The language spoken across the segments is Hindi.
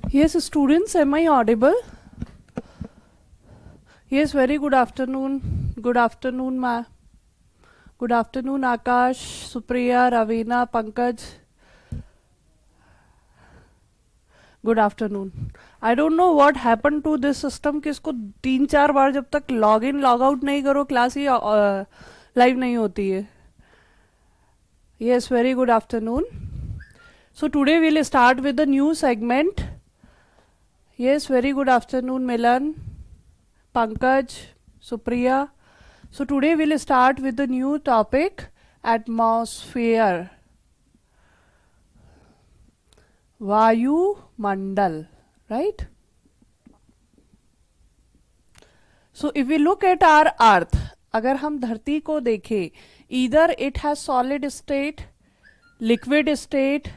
Yes, students, am I audible? Yes, very good afternoon. Good afternoon, ma. Good afternoon, Akash, Supriya, Ravina, Pankaj. Good afternoon. I don't know what happened to this system कि इसको 3-4 बार जब तक लॉग इन लॉग आउट नहीं करो क्लास ही लाइव नहीं होती है. Yes, very good afternoon. So today we'll start with the new segment. Yes, very good afternoon, Milan, Pankaj, Supriya. So today we'll start with the new topic, atmosphere. Vayu Mandal, right? So if we look at our earth, अगर हम धरती को देखें, either it has solid state, liquid state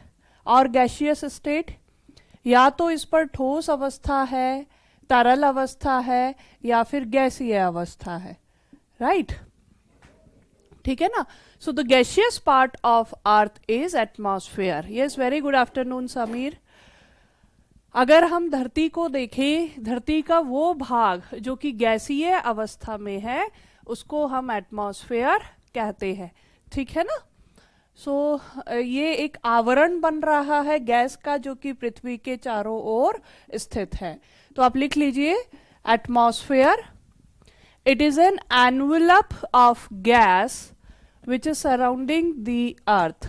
और gaseous state, या तो इस पर ठोस अवस्था है, तरल अवस्था है या फिर गैसीय अवस्था है, राइट? ठीक है ना? So the gaseous part of earth is atmosphere. Yes, very good afternoon Sameer. अगर हम धरती को देखें, धरती का वो भाग जो कि गैसीय अवस्था में है उसको हम एटमॉस्फेयर कहते हैं. ठीक है ना? सो ये एक आवरण बन रहा है गैस का जो कि पृथ्वी के चारों ओर स्थित है. तो आप लिख लीजिए atmosphere. It is an envelope of gas which is surrounding the earth.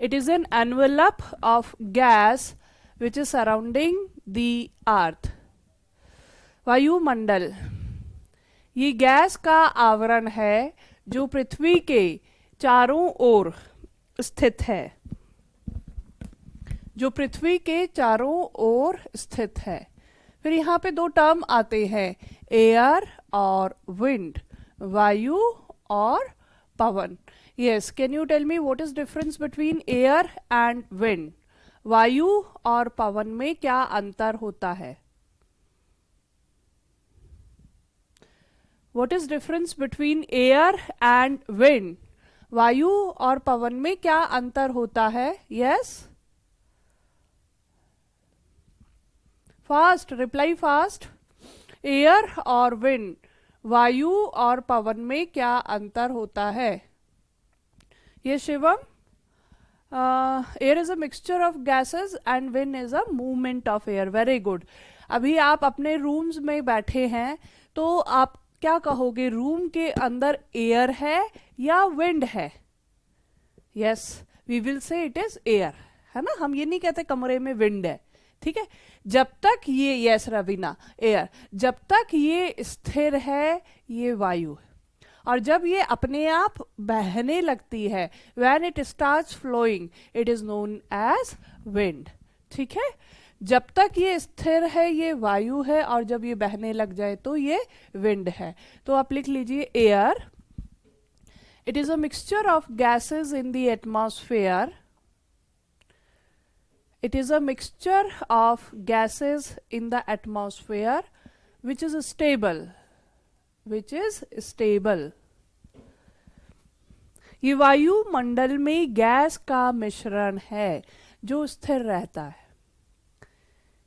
It is an envelope of gas which is surrounding the earth. वायुमंडल ये गैस का आवरण है जो पृथ्वी के चारों ओर स्थित है, जो पृथ्वी के चारों ओर स्थित है. फिर यहाँ पे दो टर्म आते हैं, एयर और विंड, वायु और पवन. Yes, can you tell me what is difference between air and wind? वायु और पवन में क्या अंतर होता है? What is difference between air and wind? वायु और पवन में क्या अंतर होता है? Yes, fast reply, fast. Air और विंड, वायु और पवन में क्या अंतर होता है? ये Shivam, air is a mixture of gases and wind is a movement of air. Very good. अभी आप अपने रूम्स में बैठे हैं तो आप क्या कहोगे, रूम के अंदर एयर है या विंड है? Yes, we will say it is air, है ना? हम ये नहीं कहते कमरे में विंड है. ठीक है, जब तक ये, यस रवीना, एयर, जब तक ये स्थिर है ये वायु है, और जब ये अपने आप बहने लगती है, when it starts flowing, it is known as wind. ठीक है, जब तक ये स्थिर है ये वायु है और जब ये बहने लग जाए तो ये विंड है. तो आप लिख लीजिए air. It is a mixture of gases in the atmosphere. It is a mixture of gases in the atmosphere which is stable, which is stable. ये वायुमंडल में गैस का मिश्रण है जो स्थिर रहता है.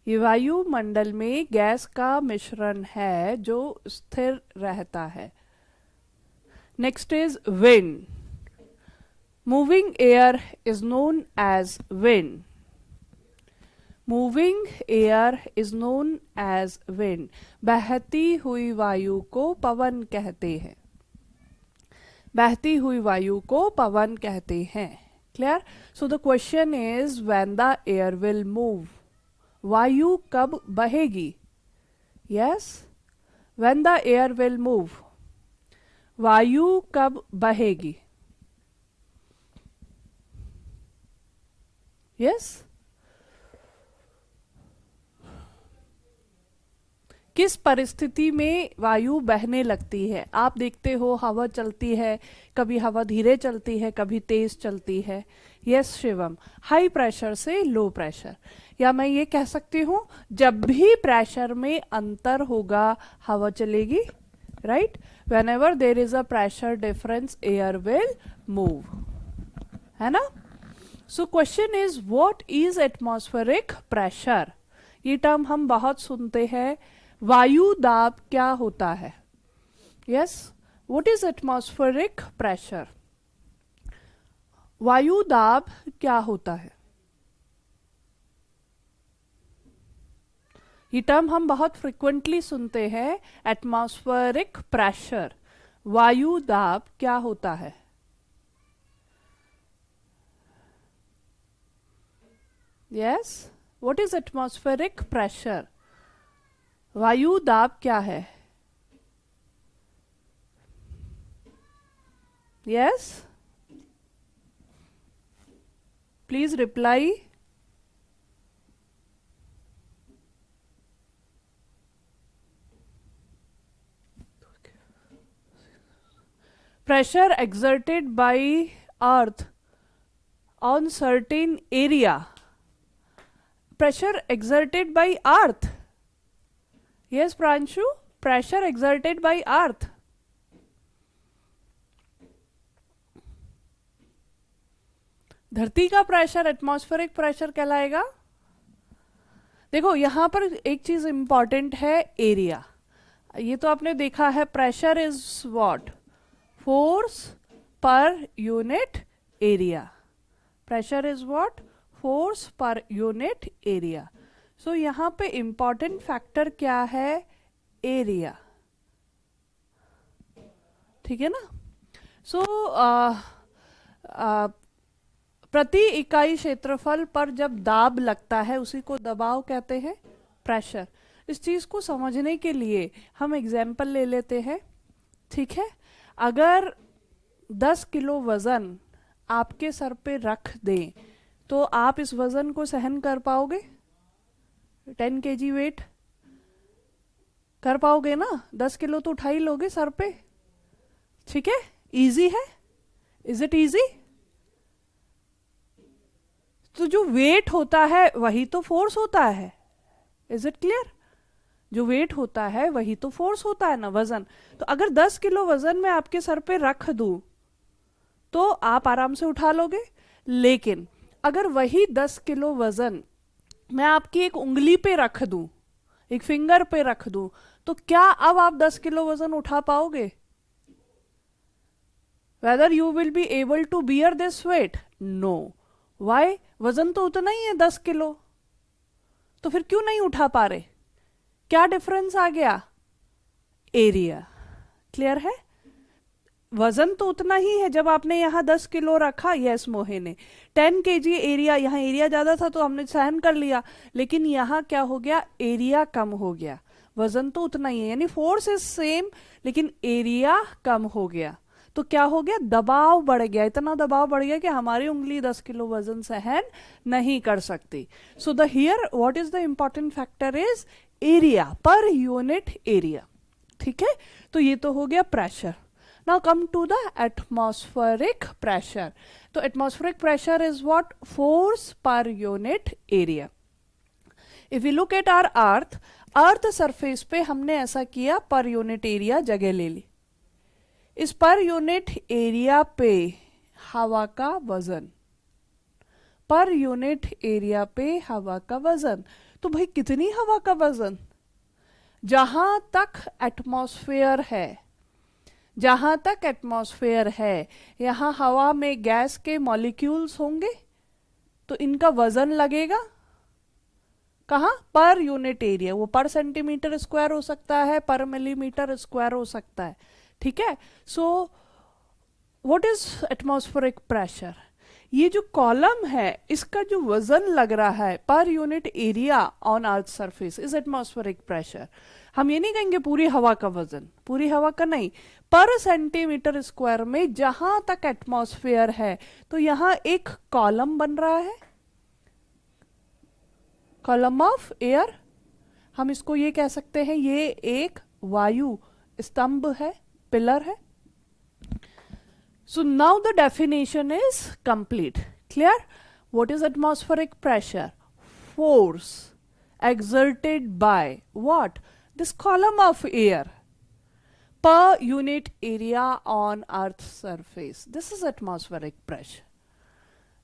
ये वायुमंडल में गैस का मिश्रण है जो स्थिर रहता है. Next is wind. Moving air is known as wind. Moving air is known as wind. बहती हुई वायु को पवन कहते हैं. बहती हुई वायु को पवन कहते हैं. Clear? So the question is when the air will move. वायु कब बहेगी? Yes, when the air will move. वायु कब बहेगी? यस, किस परिस्थिति में वायु बहने लगती है? आप देखते हो हवा चलती है, कभी हवा धीरे चलती है, कभी तेज चलती है. यस शिवम, हाई प्रेशर से लो प्रेशर, या मैं ये कह सकती हूँ जब भी प्रेशर में अंतर होगा हवा चलेगी, right? When ever there is a pressure difference air will move, है ना? So question is what is atmospheric pressure. ये टर्म हम बहुत सुनते हैं. वायु दाब क्या होता है? Yes, what is atmospheric pressure? वायु दाब क्या होता है? ये टर्म हम बहुत फ्रिक्वेंटली सुनते हैं. एटमॉस्फेरिक प्रेशर, वायु दाब क्या होता है? Yes, what is atmospheric pressure? वायु दाब क्या है? Yes, please reply. Pressure exerted by earth on certain area. Pressure exerted by earth. Yes, Pranshu, pressure exerted by earth. धरती का प्रेशर एटमॉस्फेरिक प्रेशर कहलाएगा. देखो यहां पर एक चीज इंपॉर्टेंट है, एरिया. ये तो आपने देखा है, pressure is what? Force per unit area. Pressure is what? Force per unit area. So यहां पे इंपॉर्टेंट फैक्टर क्या है? एरिया. ठीक है ना? सो प्रति इकाई क्षेत्रफल पर जब दाब लगता है उसी को दबाव कहते हैं, प्रेशर. इस चीज को समझने के लिए हम एग्जाम्पल ले लेते हैं. ठीक है, अगर 10 किलो वजन आपके सर पे रख दें तो आप इस वजन को सहन कर पाओगे? 10 kg वेट कर पाओगे ना? 10 किलो तो उठा ही लोगे सर पे. ठीक है, इजी है. Is it easy? तो जो वेट होता है वही तो फोर्स होता है. Is it clear? जो वेट होता है वही तो फोर्स होता है ना, वजन. तो अगर 10 किलो वजन मैं आपके सर पे रख दूं तो आप आराम से उठा लोगे. लेकिन अगर वही 10 किलो वजन मैं आपकी एक उंगली पे रख दूं, एक फिंगर पे रख दूं, तो क्या अब आप 10 किलो वजन उठा पाओगे? Whether you will be able to bear this weight? No. Why? वजन तो उतना ही है 10 किलो. तो फिर क्यों नहीं उठा पा रहे? क्या डिफरेंस आ गया? एरिया. क्लियर है? वजन तो उतना ही है. जब आपने यहां 10 किलो रखा, यस मोहे ने 10 kg एरिया, यहां एरिया ज्यादा था तो हमने सहन कर लिया. लेकिन यहां क्या हो गया? एरिया कम हो गया. वजन तो उतना ही है, यानी फोर्स इज सेम लेकिन एरिया कम हो गया. तो क्या हो गया? दबाव बढ़ गया. इतना दबाव बढ़ गया कि हमारी उंगली 10 किलो वजन सहन नहीं कर सकती. So the here what is the important factor is area, per unit area. ठीक है, तो ये तो हो गया pressure. Now come to the atmospheric pressure. तो atmospheric pressure is what? Force per unit area. If you look at our earth surface पे हमने ऐसा किया, पर यूनिट एरिया जगह ले ली. इस पर यूनिट एरिया पे हवा का वजन, पर यूनिट एरिया पे हवा का वजन. तो भाई कितनी हवा का वजन? जहां तक एटमॉस्फेयर है, जहां तक एटमॉस्फेयर है, यहां हवा में गैस के मॉलिक्यूल्स होंगे तो इनका वजन लगेगा कहां? पर यूनिट एरिया. वो पर सेंटीमीटर स्क्वायर हो सकता है, पर मिलीमीटर स्क्वायर हो सकता है. ठीक है. So what is atmospheric pressure? ये जो कॉलम है इसका जो वजन लग रहा है पर unit area on earth surface is atmospheric pressure. हम ये नहीं कहेंगे पूरी हवा का वजन, पूरी हवा का नहीं, पर सेंटीमीटर स्क्वायर में जहां तक एटमॉस्फेयर है. तो यहां एक कॉलम बन रहा है, कॉलम ऑफ एयर. हम इसको ये कह सकते हैं ये एक वायु स्तंभ है, पिलर है. So now the definition is complete. Clear? What is atmospheric pressure? Force exerted by what? This column of air per unit area on Earth's surface. This is atmospheric pressure.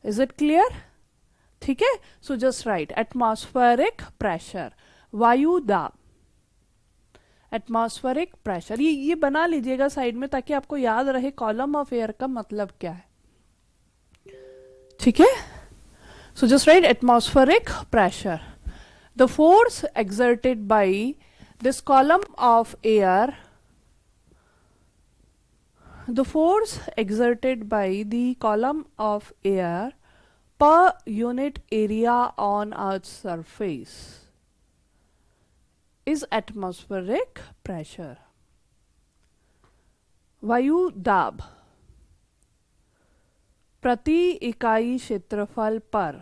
Is it clear? ठीक है, so just right atmospheric pressure, वायु दाब, एटमॉस्फेरिक प्रेशर, ये बना लीजिएगा साइड में ताकि आपको याद रहे कॉलम ऑफ एयर का मतलब क्या है. ठीक है, so just right atmospheric pressure, the force exerted by this column of air, the force exerted by the column of air per unit area on Earth's surface is atmospheric pressure. वायु दाब प्रति इकाई क्षेत्रफल पर,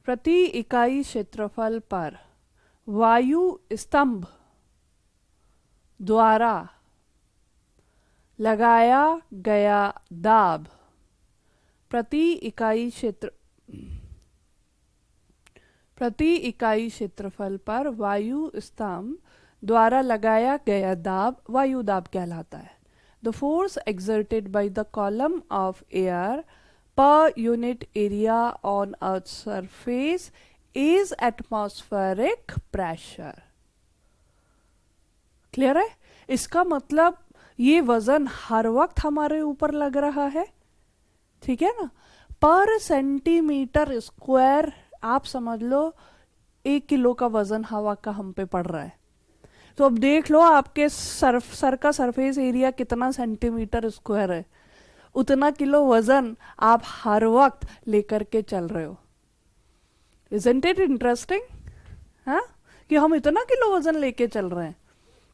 प्रति इकाई क्षेत्रफल पर वायु स्तंभ द्वारा लगाया गया दाब, प्रति इकाई क्षेत्रफल पर वायु स्तंभ द्वारा लगाया गया दाब वायु दाब कहलाता है. The force exerted by the column of air per unit area on Earth's surface is atmospheric pressure. Clear है? इसका मतलब ये वजन हर वक्त हमारे ऊपर लग रहा है. ठीक है ना, पर सेंटीमीटर स्क्वायर आप समझ लो 1 किलो का वजन हवा का हम पे पड़ रहा है. तो अब देख लो आपके सर का सरफेस एरिया कितना सेंटीमीटर स्क्वायर है, उतना किलो वजन आप हर वक्त लेकर के चल रहे हो. Isn't it interesting? हाँ, कि हम इतना किलो वजन लेके चल रहे हैं.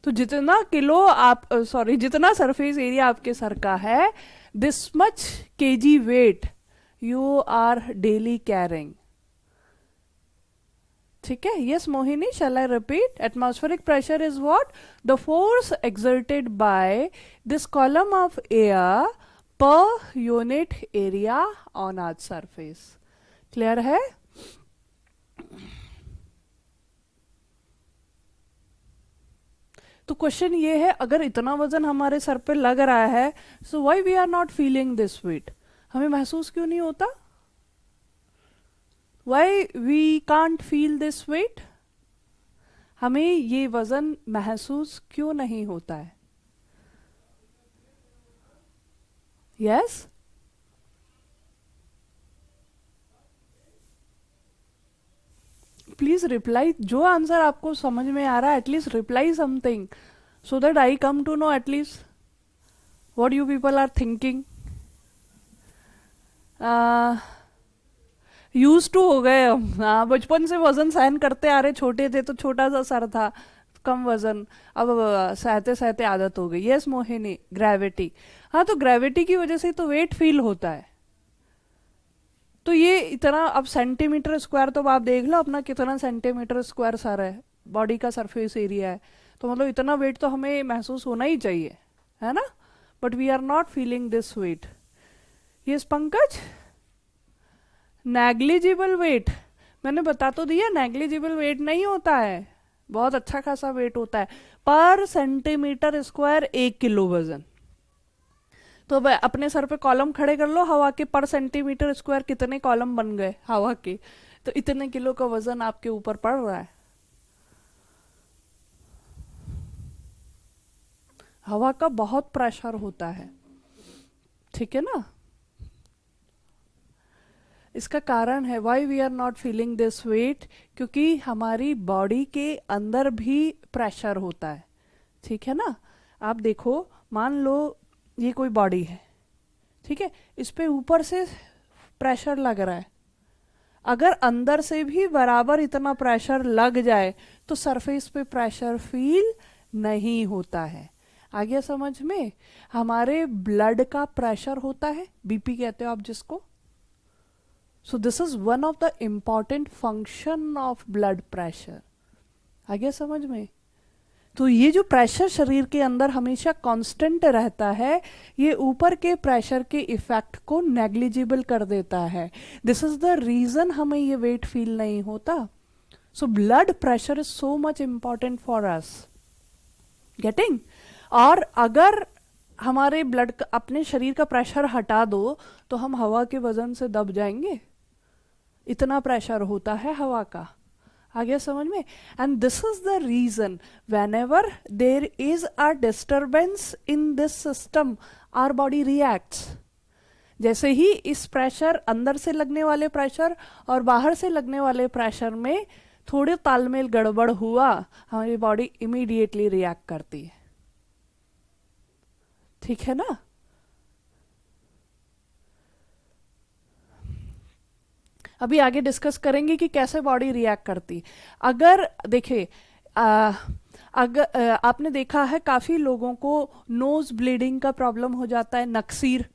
तो जितना किलो आप जितना सरफेस एरिया आपके सर का है, this much KG weight you are daily carrying. ठीक है, yes Mohini, shall I repeat? Atmospheric pressure is what? The force exerted by this column of air per unit area on earth surface. Clear है? तो क्वेश्चन ये है, अगर इतना वजन हमारे सर पे लग रहा है, so why we are not feeling this weight? हमें महसूस क्यों नहीं होता? Why we can't feel this weight? हमें ये वजन महसूस क्यों नहीं होता है? Yes, please reply. जो आंसर आपको समझ में आ रहा है at least reply something, so that I come to know at least what you people are thinking. Use to हो गए हम. हाँ, बचपन से वजन सहन करते आ रहे, छोटे थे तो छोटा सा सर था, कम वजन, अब सहते सहते आदत हो गई. Yes Mohini, gravity. हाँ, तो ग्रेविटी की वजह से तो वेट फील होता है. तो ये इतना, अब सेंटीमीटर स्क्वायर तो आप देख लो अपना कितना सेंटीमीटर स्क्वायर सर है, बॉडी का सरफेस एरिया है, तो मतलब इतना वेट तो हमें महसूस होना ही चाहिए, है ना? But we are not feeling this weight. Yes Pankaj, negligible weight, मैंने बता तो दिया नेग्लिजिबल वेट नहीं होता है, बहुत अच्छा खासा वेट होता है. पर सेंटीमीटर स्क्वायर 1 किलो वजन. तो अपने सर पे कॉलम खड़े कर लो हवा के, पर सेंटीमीटर स्क्वायर कितने कॉलम बन गए हवा के, तो इतने किलो का वजन आपके ऊपर पड़ रहा है. हवा का बहुत प्रेशर होता है. ठीक है ना? इसका कारण है why we are not feeling this weight, क्योंकि हमारी बॉडी के अंदर भी प्रेशर होता है. ठीक है ना? आप देखो, मान लो ये कोई बॉडी है, ठीक है, इस पे ऊपर से प्रेशर लग रहा है. अगर अंदर से भी बराबर इतना प्रेशर लग जाए तो सरफेस पे प्रेशर फील नहीं होता है. आ गया समझ में? हमारे ब्लड का प्रेशर होता है, बीपी कहते हो आप जिसको. So this is one of the important function of blood pressure. आ गया समझ में? तो ये जो प्रेशर शरीर के अंदर हमेशा कांस्टेंट रहता है, ये ऊपर के प्रेशर के इफेक्ट को नेग्लिजिबल कर देता है. दिस इज द रीजन हमें ये वेट फील नहीं होता. So blood pressure is so much important for us. Getting? और अगर हमारे ब्लड का, अपने शरीर का प्रेशर हटा दो तो हम हवा के वजन से दब जाएंगे, इतना प्रेशर होता है हवा का। आ गया समझ में? And this is the reason whenever there is a disturbance in this system our body reacts. जैसे ही इस प्रेशर, अंदर से लगने वाले प्रेशर और बाहर से लगने वाले प्रेशर में थोड़े तालमेल गड़बड़ हुआ, हमारी बॉडी इमीडिएटली रिएक्ट करती है। ठीक है ना? अभी आगे डिस्कस करेंगे कि कैसे बॉडी रिएक्ट करती। अगर देखिए, अगर आपने देखा है काफी लोगों को नोज ब्लीडिंग का प्रॉब्लम हो जाता है, नक्सीर।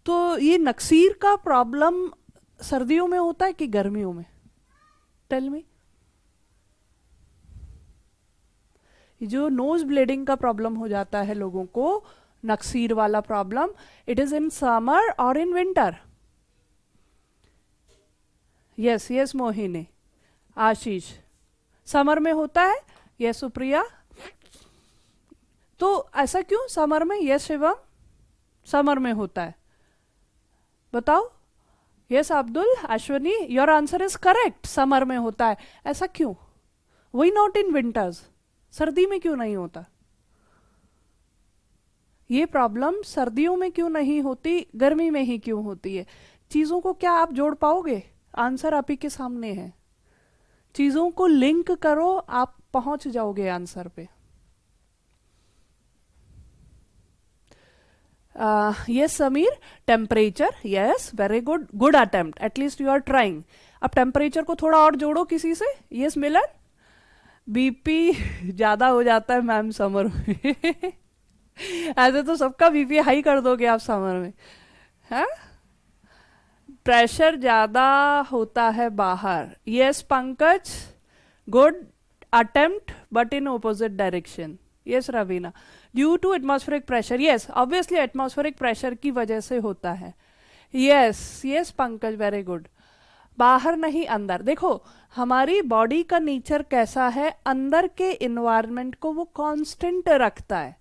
तो ये नक्सीर का प्रॉब्लम सर्दियों में होता है कि गर्मियों में? Tell me. जो नोज ब्लीडिंग का प्रॉब्लम हो जाता है लोगों को, नक्सीर वाला problem, it is in summer और in winter? Yes yes Mohini, Ashish, summer में होता है। यस सुप्रिया, तो ऐसा क्यों समर में? यस शिवम, समर में होता है, बताओ। Yes Abdul, Ashwani, your answer is correct, summer में होता है। ऐसा क्यों? वही नॉट इन विंटर्स, सर्दी में क्यों नहीं होता? ये प्रॉब्लम सर्दियों में क्यों नहीं होती, गर्मी में ही क्यों होती है? चीजों को क्या आप जोड़ पाओगे? आंसर आप ही के सामने है। चीजों को लिंक करो, आप पहुंच जाओगे आंसर पे। Yes Sameer, temperature, yes very good, good attempt, at least you are trying. अब टेम्परेचर को थोड़ा और जोड़ो किसी से। यस मिलन, बीपी ज्यादा हो जाता है मैम समर में। ऐसे तो सबका बीपी हाई कर दोगे आप समर में, है? प्रेशर ज्यादा होता है बाहर। Yes Pankaj, good attempt but in opposite direction. Yes Raveena, due to atmospheric pressure. Yes obviously atmospheric pressure की वजह से होता है। Yes yes Pankaj, very good. बाहर नहीं अंदर। देखो हमारी बॉडी का नेचर कैसा है, अंदर के इन्वायरमेंट को वो कांस्टेंट रखता है।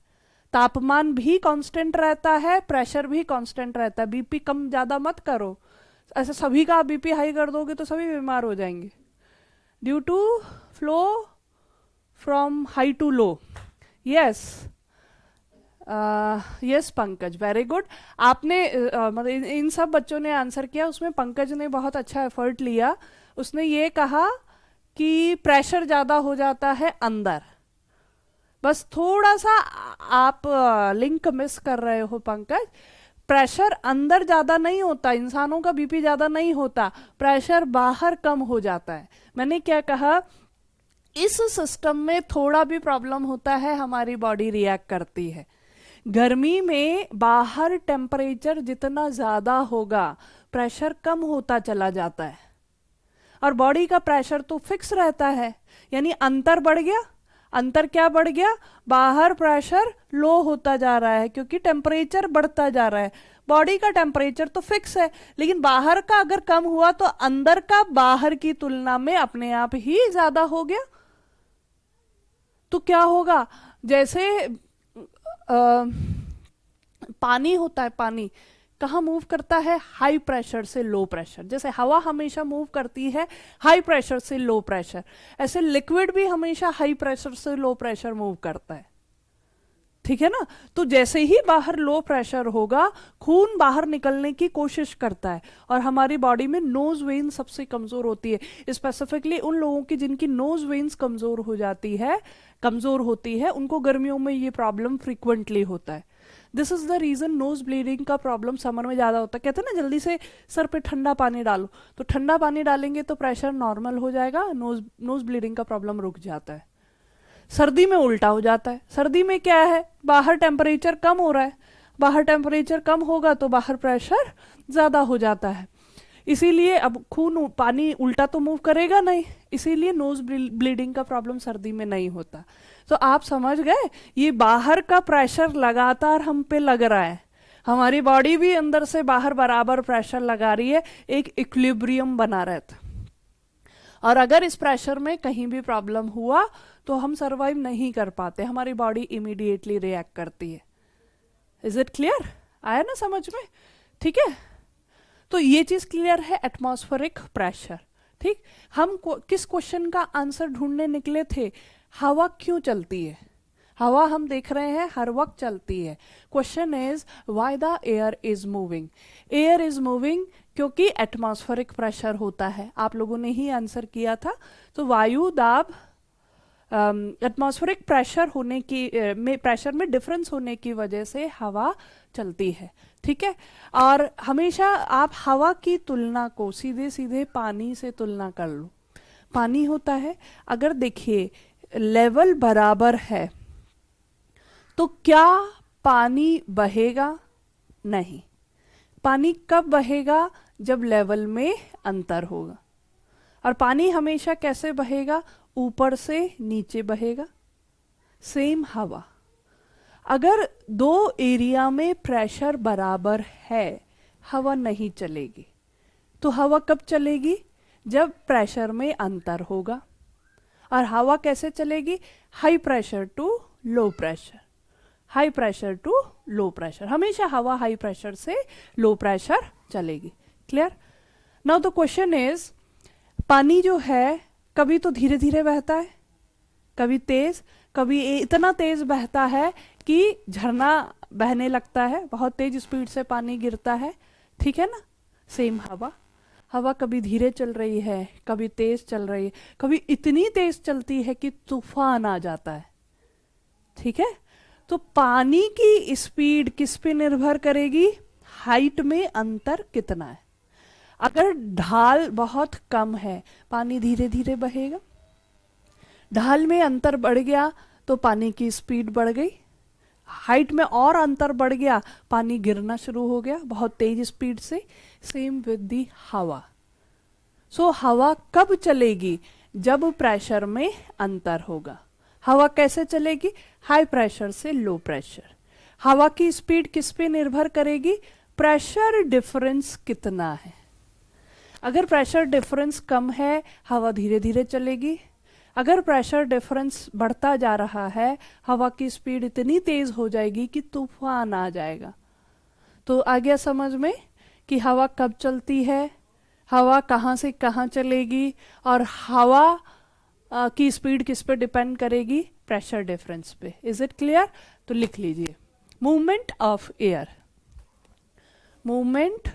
तापमान भी कांस्टेंट रहता है, प्रेशर भी कांस्टेंट रहता है। बीपी कम ज्यादा मत करो, ऐसे सभी का आप बीपी हाई कर दोगे तो सभी बीमार हो जाएंगे। Due to flow from high to low. Yes yes Pankaj, very good. आपने मतलब इन सब बच्चों ने आंसर किया, उसमें पंकज ने बहुत अच्छा एफर्ट लिया। उसने ये कहा कि प्रेशर ज्यादा हो जाता है अंदर। बस थोड़ा सा आप लिंक मिस कर रहे हो पंकज। प्रेशर अंदर ज्यादा नहीं होता, इंसानों का बीपी ज्यादा नहीं होता, प्रेशर बाहर कम हो जाता है। मैंने क्या कहा, इस सिस्टम में थोड़ा भी प्रॉब्लम होता है हमारी बॉडी रिएक्ट करती है। गर्मी में बाहर टेम्परेचर जितना ज्यादा होगा प्रेशर कम होता चला जाता है, और बॉडी का प्रेशर तो फिक्स रहता है। यानी अंतर बढ़ गया। अंतर क्या बढ़ गया? बाहर प्रेशर लो होता जा रहा है क्योंकि टेम्परेचर बढ़ता जा रहा है। बॉडी का टेम्परेचर तो फिक्स है, लेकिन बाहर का अगर कम हुआ तो अंदर का बाहर की तुलना में अपने आप ही ज्यादा हो गया। तो क्या होगा, जैसे पानी होता है, पानी कहाँ मूव करता है? हाई प्रेशर से लो प्रेशर। जैसे हवा हमेशा मूव करती है हाई प्रेशर से लो प्रेशर, ऐसे लिक्विड भी हमेशा हाई प्रेशर से लो प्रेशर मूव करता है। ठीक है ना? तो जैसे ही बाहर लो प्रेशर होगा, खून बाहर निकलने की कोशिश करता है, और हमारी बॉडी में नोज वेन सबसे कमजोर होती है। स्पेसिफिकली उन लोगों की जिनकी नोज वेन्स कमजोर होती है, उनको गर्मियों में ये प्रॉब्लम फ्रीक्वेंटली होता है। This is the reason nose bleeding का प्रॉब्लम समर में ज्यादा होता है। कहते हैं ना जल्दी से सर पे ठंडा पानी डालो, तो ठंडा पानी डालेंगे तो प्रेशर नॉर्मल हो जाएगा, नोज ब्लीडिंग का प्रॉब्लम रुक जाता है। सर्दी में उल्टा हो जाता है। सर्दी में क्या है, बाहर टेम्परेचर कम हो रहा है, बाहर टेम्परेचर कम होगा तो बाहर प्रेशर ज्यादा हो जाता है। इसीलिए अब खून, पानी उल्टा तो मूव करेगा नहीं, इसीलिए नोज ब्लीडिंग का प्रॉब्लम सर्दी में नहीं होता। तो आप समझ गए, ये बाहर का प्रेशर लगातार हम पे लग रहा है, हमारी बॉडी भी अंदर से बाहर बराबर प्रेशर लगा रही है, एक इक्विलिब्रियम बना रहता। और अगर इस प्रेशर में कहीं भी प्रॉब्लम हुआ तो हम सरवाइव नहीं कर पाते, हमारी बॉडी इमीडिएटली रिएक्ट करती है। Is it clear? आया ना समझ में? ठीक है, तो ये चीज क्लियर है एटमॉस्फेरिक प्रेशर। ठीक, हम किस क्वेश्चन का आंसर ढूंढने निकले थे? हवा क्यों चलती है? हवा हम देख रहे हैं हर वक्त चलती है। Question is why the air is moving. Air is moving क्योंकि एटमॉस्फेरिक प्रेशर होता है। आप लोगों ने ही आंसर किया था। तो वायु दाब, एटमॉस्फेरिक प्रेशर होने की प्रेशर में डिफरेंस होने की वजह से हवा चलती है। ठीक है, और हमेशा आप हवा की तुलना को सीधे सीधे पानी से तुलना कर लो। पानी होता है, अगर देखिए लेवल बराबर है तो क्या पानी बहेगा? नहीं। पानी कब बहेगा? जब लेवल में अंतर होगा। और पानी हमेशा कैसे बहेगा? ऊपर से नीचे बहेगा। सेम हवा, अगर दो एरिया में प्रेशर बराबर है, हवा नहीं चलेगी। तो हवा कब चलेगी? जब प्रेशर में अंतर होगा। और हवा कैसे चलेगी? High pressure to low pressure, high pressure to low pressure. हमेशा हवा हाई प्रेशर से लो प्रेशर चलेगी। Clear? Now the question is, पानी जो है कभी तो धीरे धीरे बहता है, कभी तेज, कभी इतना तेज बहता है कि झरना बहने लगता है, बहुत तेज स्पीड से पानी गिरता है। ठीक है ना? सेम हवा, हवा कभी धीरे चल रही है, कभी तेज चल रही है, कभी इतनी तेज चलती है कि तूफान आ जाता है। ठीक है, तो पानी की स्पीड किस पे निर्भर करेगी? हाइट में अंतर कितना है। अगर ढाल बहुत कम है, पानी धीरे धीरे बहेगा। ढाल में अंतर बढ़ गया तो पानी की स्पीड बढ़ गई। हाइट में और अंतर बढ़ गया, पानी गिरना शुरू हो गया बहुत तेज स्पीड से। सेम विद दी हवा। सो हवा कब चलेगी? जब प्रेशर में अंतर होगा। हवा कैसे चलेगी? हाई प्रेशर से लो प्रेशर। हवा की स्पीड किस पे निर्भर करेगी? प्रेशर डिफरेंस कितना है। अगर प्रेशर डिफरेंस कम है, हवा धीरे धीरे चलेगी। अगर प्रेशर डिफरेंस बढ़ता जा रहा है, हवा की स्पीड इतनी तेज हो जाएगी कि तूफान आ जाएगा। तो आ गया समझ में कि हवा कब चलती है, हवा कहाँ से कहाँ चलेगी, और हवा की स्पीड किस पे डिपेंड करेगी? प्रेशर डिफरेंस पे। Is it clear? तो लिख लीजिए, movement of air, movement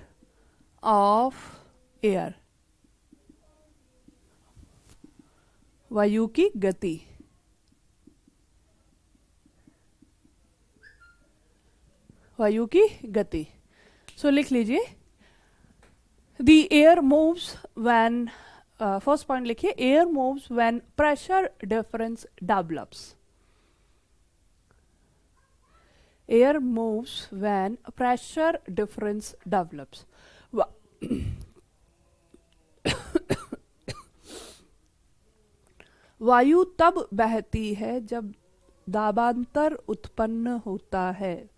of air, वायु की गति। वायु की गति। सो लिख लीजिए, the air moves when, first point लिखिए, air moves when pressure difference develops. Air moves when pressure difference develops. वायु तब बहती है जब दाबांतर उत्पन्न होता है।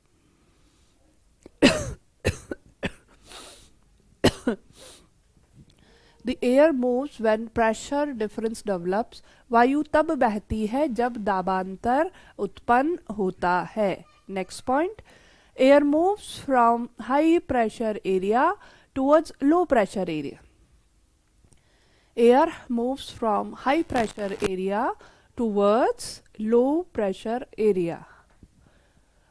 The air moves when pressure difference develops. वायु तब बहती है जब दाबांतर उत्पन्न होता है। Next point, air moves from high pressure area towards low pressure area. Air moves from high pressure area towards low pressure area.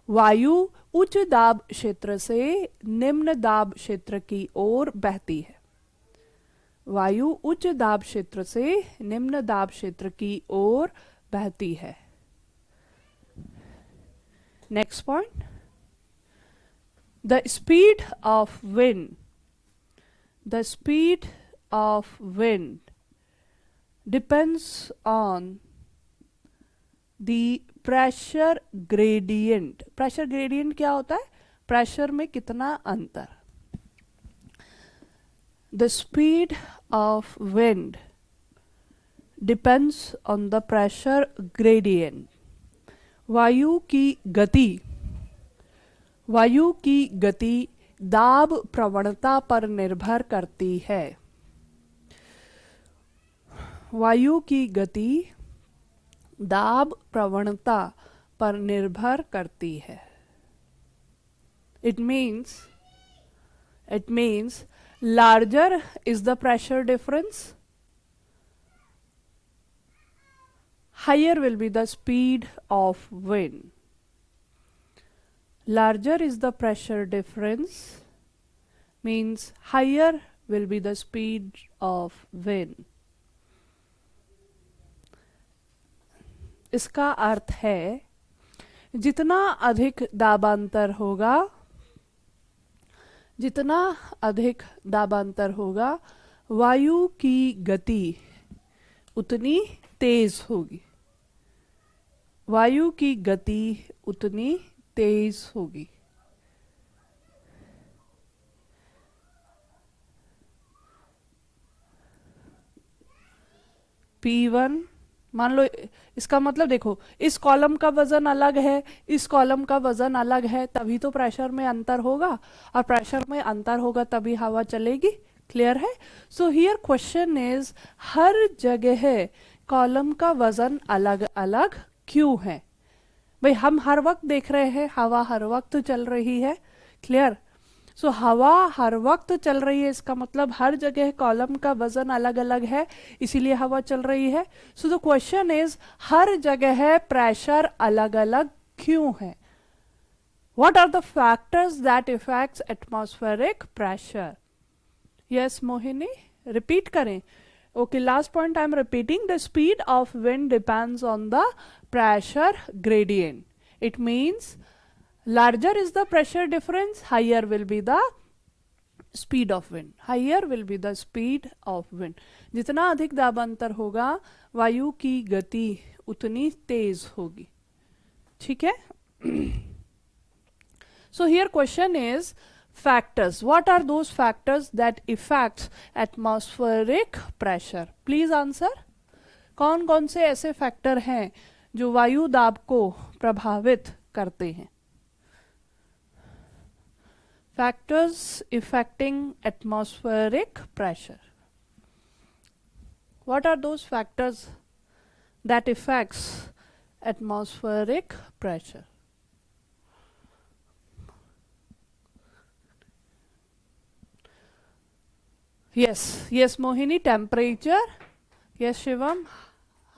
वायु उच्च दाब क्षेत्र से निम्न दाब क्षेत्र की ओर बहती है। वायु उच्च दाब क्षेत्र से निम्न दाब क्षेत्र की ओर बहती है। Next point, the speed of wind, the speed of wind depends on the pressure gradient. pressure gradient क्या होता है? प्रेशर में कितना अंतर। the speed of wind depends on the pressure gradient. वायु की गति, वायु की गति दाब प्रवणता पर निर्भर करती है। वायु की गति दाब प्रवणता पर निर्भर करती है। It means larger is the pressure difference, higher will be the speed of wind. Larger is the pressure difference means higher will be the speed of wind. इसका अर्थ है जितना अधिक दाबांतर होगा, जितना अधिक दाबांतर होगा, वायु की गति उतनी तेज होगी, वायु की गति उतनी तेज होगी. P1 मान लो, इसका मतलब देखो, इस कॉलम का वजन अलग है, इस कॉलम का वजन अलग है, तभी तो प्रेशर में अंतर होगा, और प्रेशर में अंतर होगा तभी हवा चलेगी. क्लियर है? सो हियर क्वेश्चन इज, हर जगह कॉलम का वजन अलग अलग क्यों है? भाई हम हर वक्त देख रहे हैं हवा हर वक्त चल रही है. क्लियर? सो हवा हर वक्त चल रही है, इसका मतलब हर जगह कॉलम का वजन अलग अलग है, इसीलिए हवा चल रही है. सो द क्वेश्चन इज, हर जगह प्रेशर अलग अलग क्यों है? What are the factors that effects atmospheric pressure? Yes Mohini, repeat करें. Okay, last point I am repeating. The speed of wind depends on the pressure gradient. It means larger is the pressure difference, higher will be the speed of wind. Higher will be the speed of wind. जितना अधिक दाबांतर होगा, वायु की गति उतनी तेज होगी. ठीक है? So here question is factors. What are those factors that affects atmospheric pressure? Please answer. कौन कौन से ऐसे फैक्टर हैं जो वायु दाब को प्रभावित करते हैं? Factors affecting atmospheric pressure. What are those factors that effects atmospheric pressure? yes Mohini, temperature. Yes Shivam,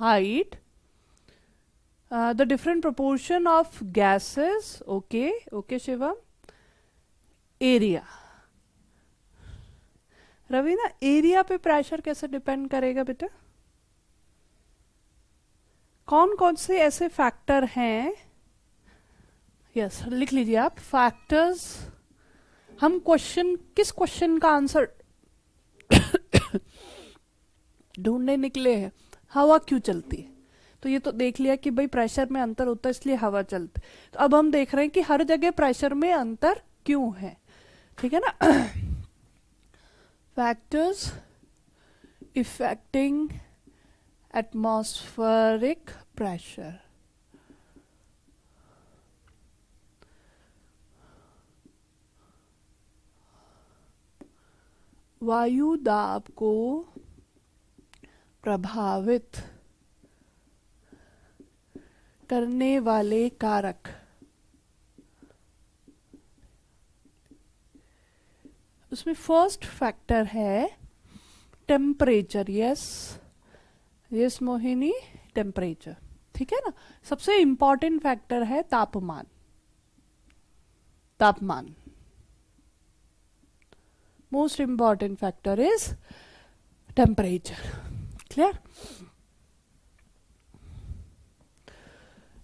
height. The different proportion of gases. Okay Shivam. Area. Raveena, area पे प्रेशर कैसे डिपेंड करेगा बेटा? कौन कौन से ऐसे फैक्टर हैं? यस, लिख लीजिए आप. फैक्टर्स. हम क्वेश्चन, किस क्वेश्चन का आंसर ढूंढने निकले हैं? हवा क्यों चलती है? तो ये तो देख लिया कि भाई प्रेशर में अंतर होता है इसलिए हवा चलती. तो अब हम देख रहे हैं कि हर जगह प्रेशर में अंतर क्यों है. ठीक है ना? Factors affecting atmospheric pressure. वायु दाब को प्रभावित करने वाले कारक. उसमें फर्स्ट फैक्टर है टेम्परेचर. Yes Mohini, temperature. ठीक है ना? सबसे इंपॉर्टेंट फैक्टर है तापमान. तापमान most important factor is temperature. Clear?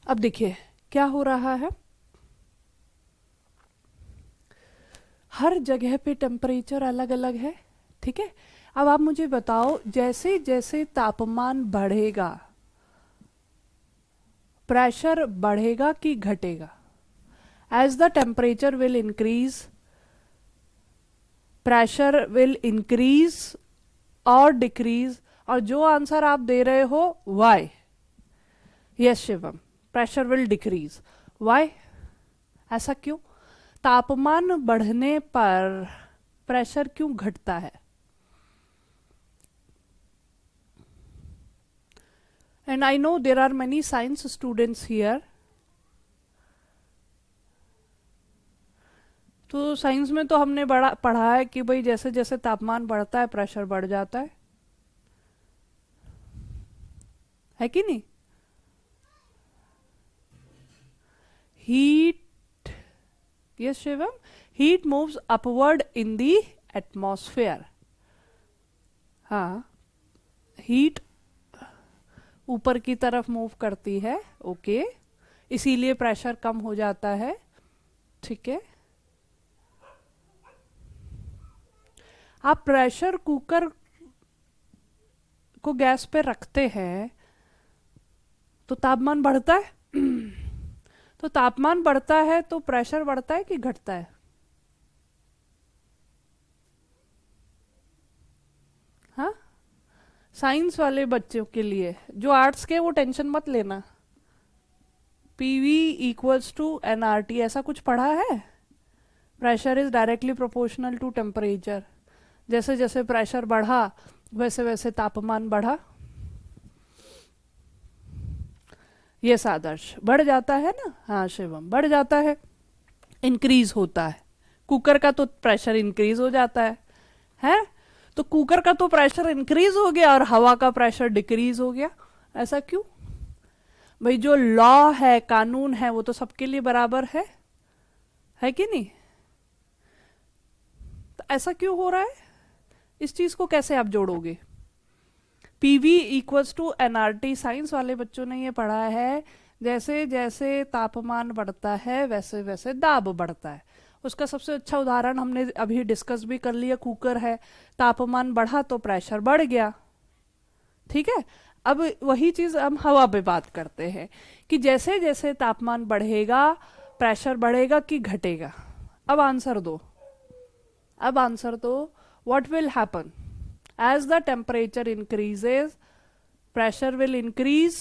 अब देखिए क्या हो रहा है. हर जगह पे टेम्परेचर अलग अलग है. ठीक है? अब आप मुझे बताओ, जैसे जैसे तापमान बढ़ेगा प्रेशर बढ़ेगा कि घटेगा? As the temperature will increase, pressure will increase और डिक्रीज. और जो आंसर आप दे रहे हो why. Yes Shivam, pressure will decrease. Why? ऐसा क्यों? तापमान बढ़ने पर प्रेशर क्यों घटता है? And I know there are many science students here. तो साइंस में तो हमने पढ़ा है कि भाई जैसे जैसे तापमान बढ़ता है प्रेशर बढ़ जाता है कि नहीं? Heat, yes Shivam, heat moves upward इन दी एटमॉस्फेयर। हाँ, हीट ऊपर की तरफ मूव करती है, ओके, इसीलिए प्रेशर कम हो जाता है, ठीक है। आप प्रेशर कुकर को गैस पे रखते हैं तो तापमान बढ़ता है तो तापमान बढ़ता है तो प्रेशर बढ़ता है कि घटता है? हाँ, साइंस वाले बच्चों के लिए, जो आर्ट्स के वो टेंशन मत लेना। पीवी इक्वल्स टू एनआरटी ऐसा कुछ पढ़ा है? Pressure is directly proportional to temperature. जैसे जैसे प्रेशर बढ़ा वैसे वैसे तापमान बढ़ा। ये आदर्श बढ़ जाता है ना? हाँ शिवम, बढ़ जाता है, इंक्रीज होता है। कुकर का तो प्रेशर इंक्रीज हो जाता है? तो कुकर का तो प्रेशर इंक्रीज हो गया और हवा का प्रेशर डिक्रीज हो गया। ऐसा क्यों भाई? जो लॉ है, कानून है, वो तो सबके लिए बराबर है कि नहीं? तो ऐसा क्यों हो रहा है? इस चीज को कैसे आप जोड़ोगे? PV equals to NRT, science वाले बच्चों ने ये पढ़ा है, जैसे जैसे तापमान बढ़ता है वैसे वैसे दाब बढ़ता है। उसका सबसे अच्छा उदाहरण हमने अभी डिस्कस भी कर लिया, कुकर है। तापमान बढ़ा तो प्रेशर बढ़ गया, ठीक है। अब वही चीज हम हवा पे बात करते हैं कि जैसे जैसे तापमान बढ़ेगा प्रेशर बढ़ेगा कि घटेगा? अब आंसर दो, अब आंसर दो। What will happen as the temperature increases? Pressure will increase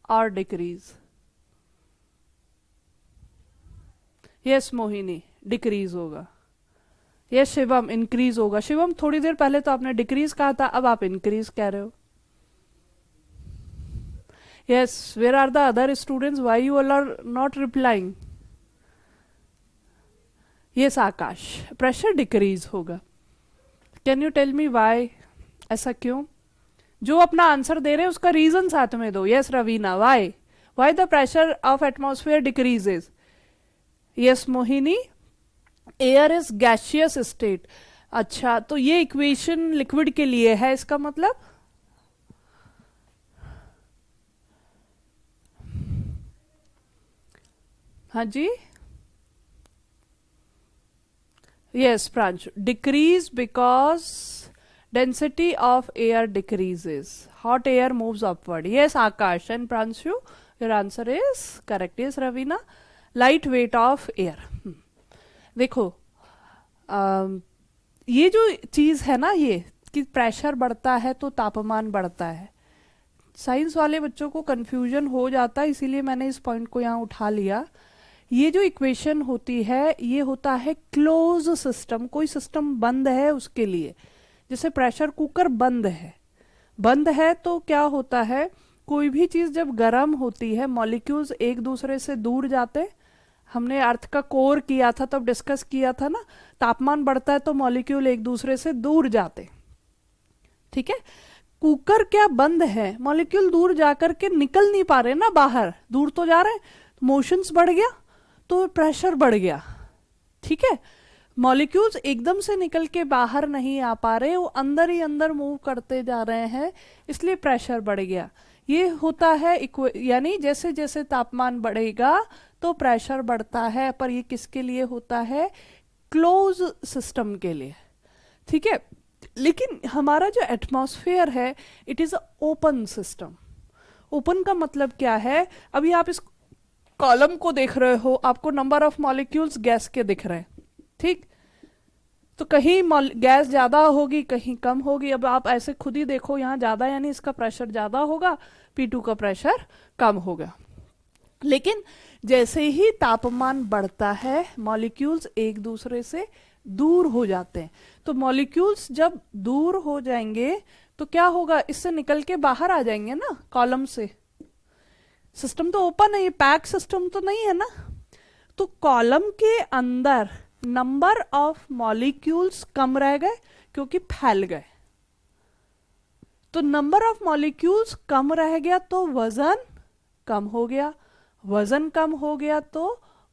or decrease? Yes Mohini, decrease होगा। यस शिवम, इंक्रीज होगा। शिवम, थोड़ी देर पहले तो आपने डिक्रीज कहा था, अब आप इंक्रीज कह रहे हो। Yes, where are the other students? Why you all are not replying? Yes Akash, pressure decrease होगा। Can you tell me why? ऐसा क्यों? जो अपना आंसर दे रहे हैं उसका रीजन साथ में दो। Yes Raveena, why the pressure of atmosphere decreases? Yes Mohini, air is gaseous state. अच्छा, तो ये इक्वेशन लिक्विड के लिए है, इसका मतलब? हाँ जी, yes Pranshu, decrease because density of air decreases, hot air moves upward. Yes Akash and Pranshu, your answer is correct. Yes Ravina, light weight of air. देखो ये जो चीज है ना, ये कि प्रेशर बढ़ता है तो तापमान बढ़ता है, साइंस वाले बच्चों को कंफ्यूजन हो जाता है, इसीलिए मैंने इस पॉइंट को यहाँ उठा लिया। ये जो इक्वेशन होती है ये होता है क्लोज सिस्टम, कोई सिस्टम बंद है उसके लिए। जैसे प्रेशर कुकर बंद है तो क्या होता है, कोई भी चीज जब गर्म होती है मॉलिक्यूल्स एक दूसरे से दूर जाते। हमने अर्थ का कोर किया था तब डिस्कस किया था ना, तापमान बढ़ता है तो मॉलिक्यूल एक दूसरे से दूर जाते, ठीक है। कुकर क्या बंद है, मॉलिक्यूल दूर जाकर के निकल नहीं पा रहे ना बाहर, दूर तो जा रहे हैं, मोशंस बढ़ गया तो प्रेशर बढ़ गया, ठीक है। मॉलिक्यूल्स एकदम से निकल के बाहर नहीं आ पा रहे, वो अंदर ही अंदर मूव करते जा रहे हैं, इसलिए प्रेशर बढ़ गया। ये होता है यानी जैसे जैसे तापमान बढ़ेगा तो प्रेशर बढ़ता है, पर ये किसके लिए होता है? क्लोज सिस्टम के लिए, ठीक है। लेकिन हमारा जो एटमॉस्फेयर है it is a open system. Open का मतलब क्या है? अभी आप इस कॉलम को देख रहे हो, आपको नंबर ऑफ मॉलिक्यूल्स गैस के दिख रहे हैं, ठीक। तो कहीं गैस ज्यादा होगी कहीं कम होगी। अब आप ऐसे खुद ही देखो, यहाँ ज्यादा यानी इसका प्रेशर ज्यादा होगा, P2 का प्रेशर कम होगा। लेकिन जैसे ही तापमान बढ़ता है मॉलिक्यूल्स एक दूसरे से दूर हो जाते हैं। तो मॉलिक्यूल्स जब दूर हो जाएंगे तो क्या होगा, इससे निकल के बाहर आ जाएंगे ना कॉलम से। सिस्टम तो ओपन है, ये पैक सिस्टम तो नहीं है ना। तो कॉलम के अंदर नंबर ऑफ मॉलिक्यूल्स कम रह गए क्योंकि फैल गए। तो नंबर ऑफ मॉलिक्यूल्स कम रह गया तो वजन कम हो गया, वजन कम हो गया तो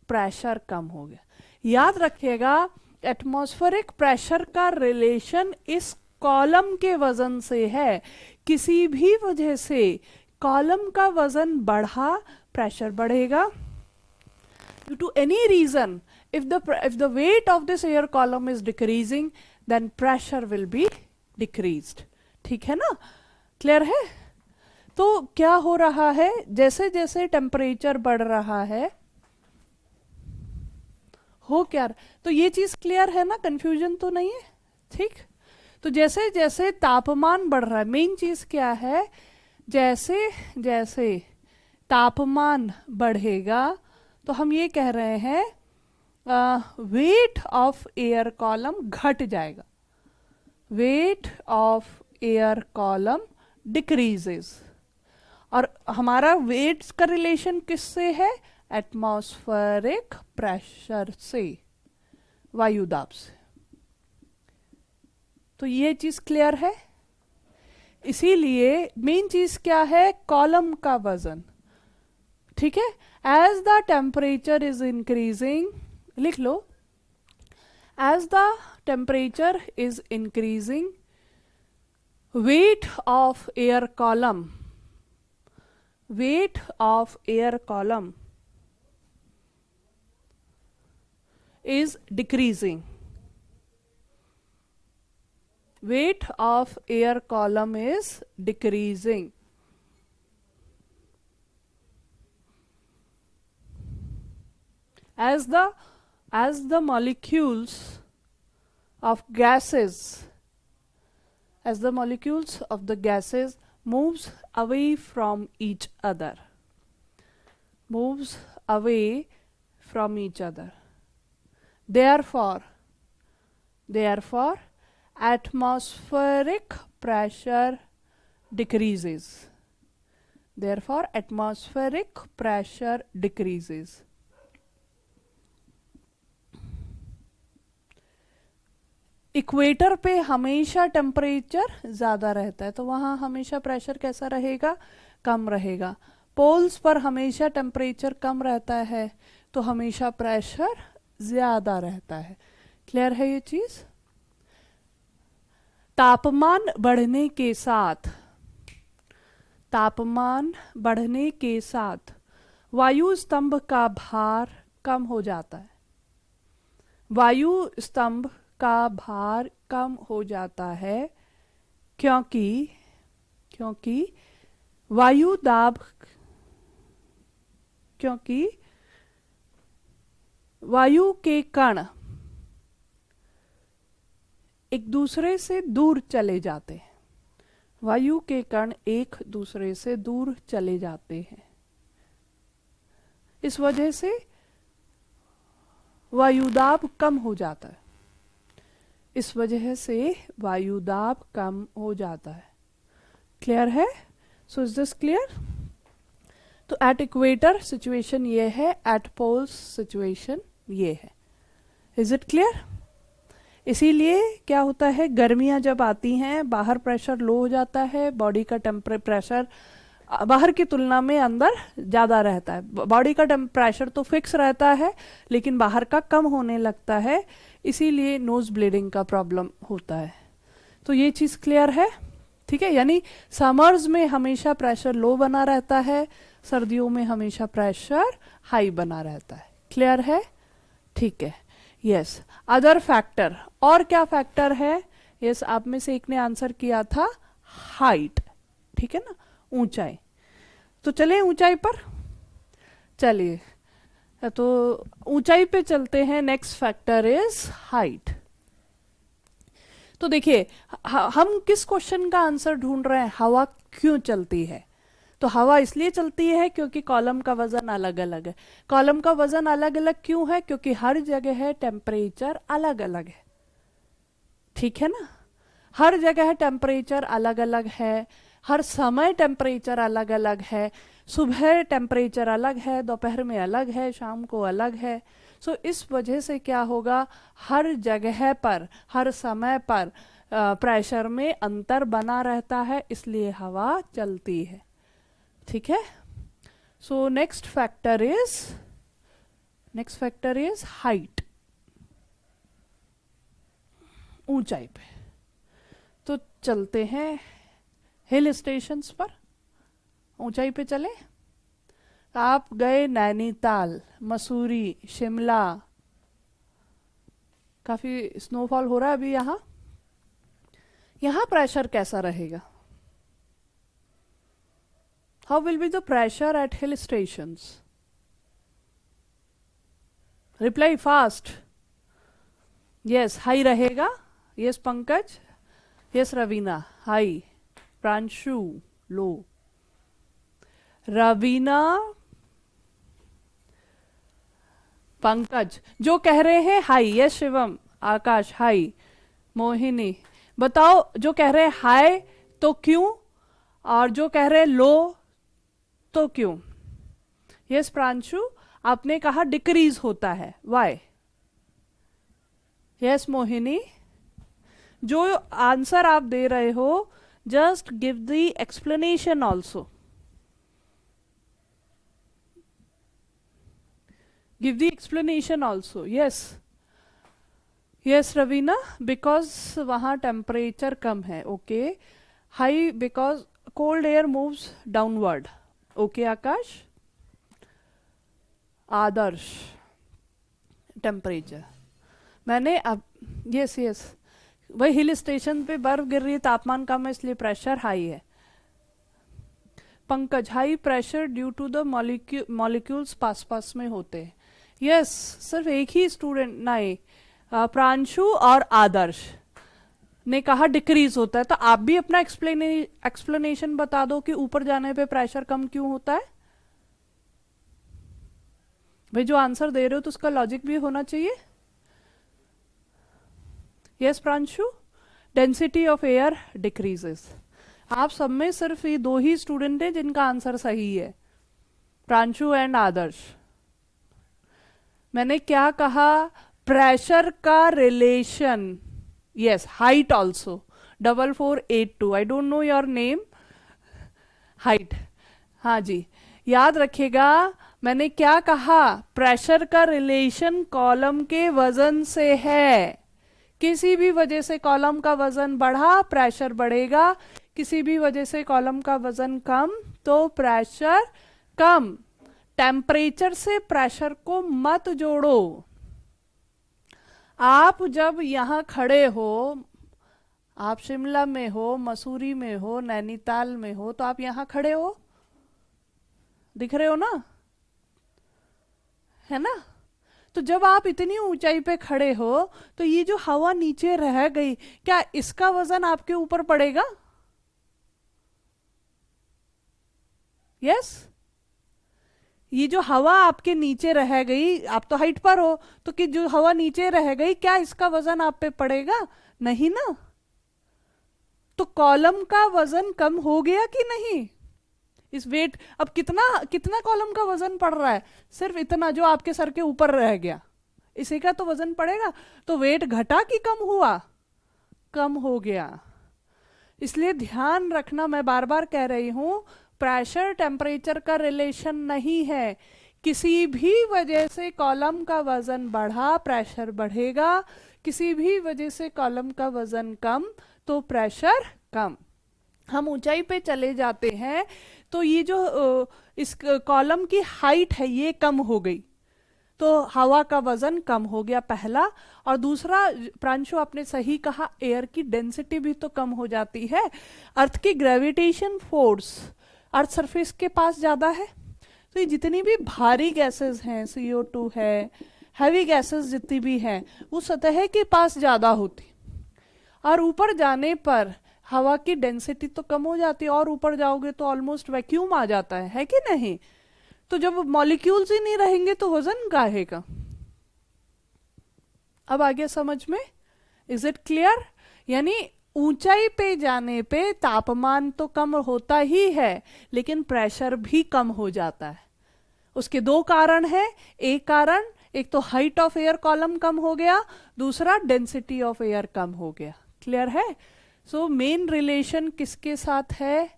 प्रेशर कम हो गया। याद रखिएगा एटमॉस्फेरिक प्रेशर का रिलेशन इस कॉलम के वजन से है। किसी भी वजह से कॉलम का वजन बढ़ा, प्रेशर बढ़ेगा। Due to any reason, if the weight of this air column is decreasing, then pressure will be decreased. ठीक है ना, क्लियर है? तो क्या हो रहा है, जैसे जैसे टेम्परेचर बढ़ रहा है, हो क्या, तो ये चीज क्लियर है ना, कंफ्यूजन तो नहीं है? ठीक, तो जैसे जैसे तापमान बढ़ रहा है, मेन चीज क्या है, जैसे जैसे तापमान बढ़ेगा तो हम ये कह रहे हैं वेट ऑफ एयर कॉलम घट जाएगा, wait of air column decreases. और हमारा वेट का रिलेशन किससे है? एटमॉस्फेरिक प्रेशर से, वायु दाब से। तो ये चीज क्लियर है। इसीलिए मेन चीज क्या है, कॉलम का वजन। ठीक है, as the temperature is increasing, लिख लो, as the temperature is increasing weight of air column, weight of air column is decreasing, weight of air column is decreasing. As the molecules of gases, as the molecules of the gases moves away from each other, moves away from each other, therefore atmospheric pressure decreases, therefore atmospheric pressure decreases. Equator पे हमेशा टेम्परेचर ज़्यादा रहता है तो वहाँ हमेशा प्रेशर कैसा रहेगा, कम रहेगा। पोल्स पर हमेशा टेम्परेचर कम रहता है तो हमेशा प्रेशर ज़्यादा रहता है। क्लियर है ये चीज़? तापमान बढ़ने के साथ, तापमान बढ़ने के साथ वायु स्तंभ का भार कम हो जाता है, वायु स्तंभ का भार कम हो जाता है क्योंकि वायु दाब, क्योंकि वायु के कण एक दूसरे से दूर चले जाते हैं, वायु के कण एक दूसरे से दूर चले जाते हैं। इस वजह से वायुदाब कम हो जाता है, इस वजह से वायुदाब कम हो जाता है। क्लियर है? So is this clear? तो एट इक्वेटर सिचुएशन ये है, एट पोल्स सिचुएशन ये है। Is it clear? इसीलिए क्या होता है, गर्मियां जब आती हैं बाहर प्रेशर लो हो जाता है, बॉडी का प्रेशर बाहर की तुलना में अंदर ज़्यादा रहता है। बॉडी का प्रेशर तो फिक्स रहता है लेकिन बाहर का कम होने लगता है, इसीलिए नोज ब्लीडिंग का प्रॉब्लम होता है। तो ये चीज़ क्लियर है? ठीक है, यानी समर्स में हमेशा प्रेशर लो बना रहता है, सर्दियों में हमेशा प्रेशर हाई बना रहता है। क्लियर है? ठीक है, यस। अदर फैक्टर, और क्या फैक्टर है? यस, आप में से एक ने आंसर किया था हाइट, ठीक है ना, ऊंचाई। तो चले ऊंचाई पर, चलिए तो ऊंचाई पे चलते हैं। Next factor is height. तो देखिए हम किस क्वेश्चन का आंसर ढूंढ रहे हैं, हवा क्यों चलती है? तो हवा इसलिए चलती है क्योंकि कॉलम का वजन अलग अलग है। कॉलम का वजन अलग अलग क्यों है? क्योंकि हर जगह है टेम्परेचर अलग अलग है, ठीक है ना, हर जगह टेम्परेचर अलग अलग है, हर समय टेम्परेचर अलग अलग है, सुबह टेम्परेचर अलग है, दोपहर में अलग है, शाम को अलग है। सो इस वजह से क्या होगा, हर जगह पर हर समय पर प्रेशर में अंतर बना रहता है, इसलिए हवा चलती है। ठीक है। So next factor is height, ऊंचाई पे। तो चलते हैं हिल स्टेशंस पर, ऊंचाई पे चले। आप गए नैनीताल, मसूरी, शिमला, काफी स्नोफॉल हो रहा है अभी यहाँ। यहाँ प्रेशर कैसा रहेगा? How will be the pressure at hill stations? Reply fast. Yes, high रहेगा। Yes Pankaj, yes Raveena, high. Pranshu, low. Raveena, Pankaj जो कह रहे हैं high. Yes Shivam, Akash high. Mohini बताओ, जो कह रहे हैं हाई तो क्यों, और जो कह रहे हैं लो तो क्यों? यस प्रांशु, आपने कहा डिक्रीज होता है, वाई? यस मोहिनी, जो आंसर आप दे रहे हो just give the explanation also, give the explanation also. Yes yes Raveena, because वहां टेम्परेचर कम है। Okay, high because cold air moves downward. Okay Akash. Adarsh, temperature मैंने अब, यस यस, वही हिल स्टेशन पे बर्फ गिर रही है, तापमान कम है, इसलिए प्रेशर हाई है। Pankaj, high pressure due to the molecules पास पास में होते हैं। यस, सिर्फ एक ही स्टूडेंट नहीं, प्रांशु और आदर्श ने कहा डिक्रीज होता है। तो आप भी अपना एक्सप्लेनेशन बता दो कि ऊपर जाने पे प्रेशर कम क्यों होता है। भाई जो आंसर दे रहे हो तो उसका लॉजिक भी होना चाहिए। Yes Pranshu, density of air decreases. आप सब में सिर्फ ये दो ही स्टूडेंट हैं जिनका आंसर सही है, प्रांशु एंड आदर्श। मैंने क्या कहा, प्रेशर का relation. Yes, height also 4482, I don't know your name. Height, हाँ जी, याद रखिएगा मैंने क्या कहा, प्रेशर का रिलेशन कॉलम के वजन से है। किसी भी वजह से कॉलम का वजन बढ़ा, प्रेशर बढ़ेगा। किसी भी वजह से कॉलम का वजन कम, तो प्रेशर कम। टेम्परेचर से प्रेशर को मत जोड़ो। आप जब यहां खड़े हो, आप शिमला में हो, मसूरी में हो, नैनीताल में हो, तो आप यहां खड़े हो, दिख रहे हो ना, है ना? तो जब आप इतनी ऊंचाई पे खड़े हो, तो ये जो हवा नीचे रह गई, क्या इसका वजन आपके ऊपर पड़ेगा? यस, ये जो हवा आपके नीचे रह गई, आप तो हाइट पर हो, तो कि जो हवा नीचे रह गई, क्या इसका वजन आप पे पड़ेगा? नहीं ना। तो कॉलम का वजन कम हो गया कि नहीं? इस वेट, अब कितना कितना कॉलम का वजन पड़ रहा है? सिर्फ इतना जो आपके सर के ऊपर रह गया, इसी का तो वजन पड़ेगा। तो वेट घटा कि कम हुआ? कम हो गया। इसलिए ध्यान रखना, मैं बार बार कह रही हूं, प्रेशर टेम्परेचर का रिलेशन नहीं है। किसी भी वजह से कॉलम का वजन बढ़ा, प्रेशर बढ़ेगा। किसी भी वजह से कॉलम का वजन कम, तो प्रेशर कम। हम ऊंचाई पे चले जाते हैं, तो ये जो इस कॉलम की हाइट है ये कम हो गई, तो हवा का वजन कम हो गया, पहला। और दूसरा, प्रांशु आपने सही कहा, एयर की डेंसिटी भी तो कम हो जाती है। अर्थ की ग्रेविटेशन फोर्स अर्थ सरफेस के पास ज्यादा है, तो ये जितनी भी भारी गैसेस हैं, CO2 है, हैवी गैसेस जितनी भी हैं, वो सतह के पास ज्यादा होती, और ऊपर जाने पर हवा की डेंसिटी तो कम हो जाती है, और ऊपर जाओगे तो ऑलमोस्ट वैक्यूम आ जाता है कि नहीं? तो जब मॉलिक्यूल्स ही नहीं रहेंगे तो वजन काहे का? अब आ गया समझ में? Is it clear? यानी ऊंचाई पे जाने पे तापमान तो कम होता ही है, लेकिन प्रेशर भी कम हो जाता है। उसके दो कारण हैं। एक कारण एक तो हाइट ऑफ एयर कॉलम कम हो गया, दूसरा डेंसिटी ऑफ एयर कम हो गया। क्लियर है? सो मेन रिलेशन किसके साथ है?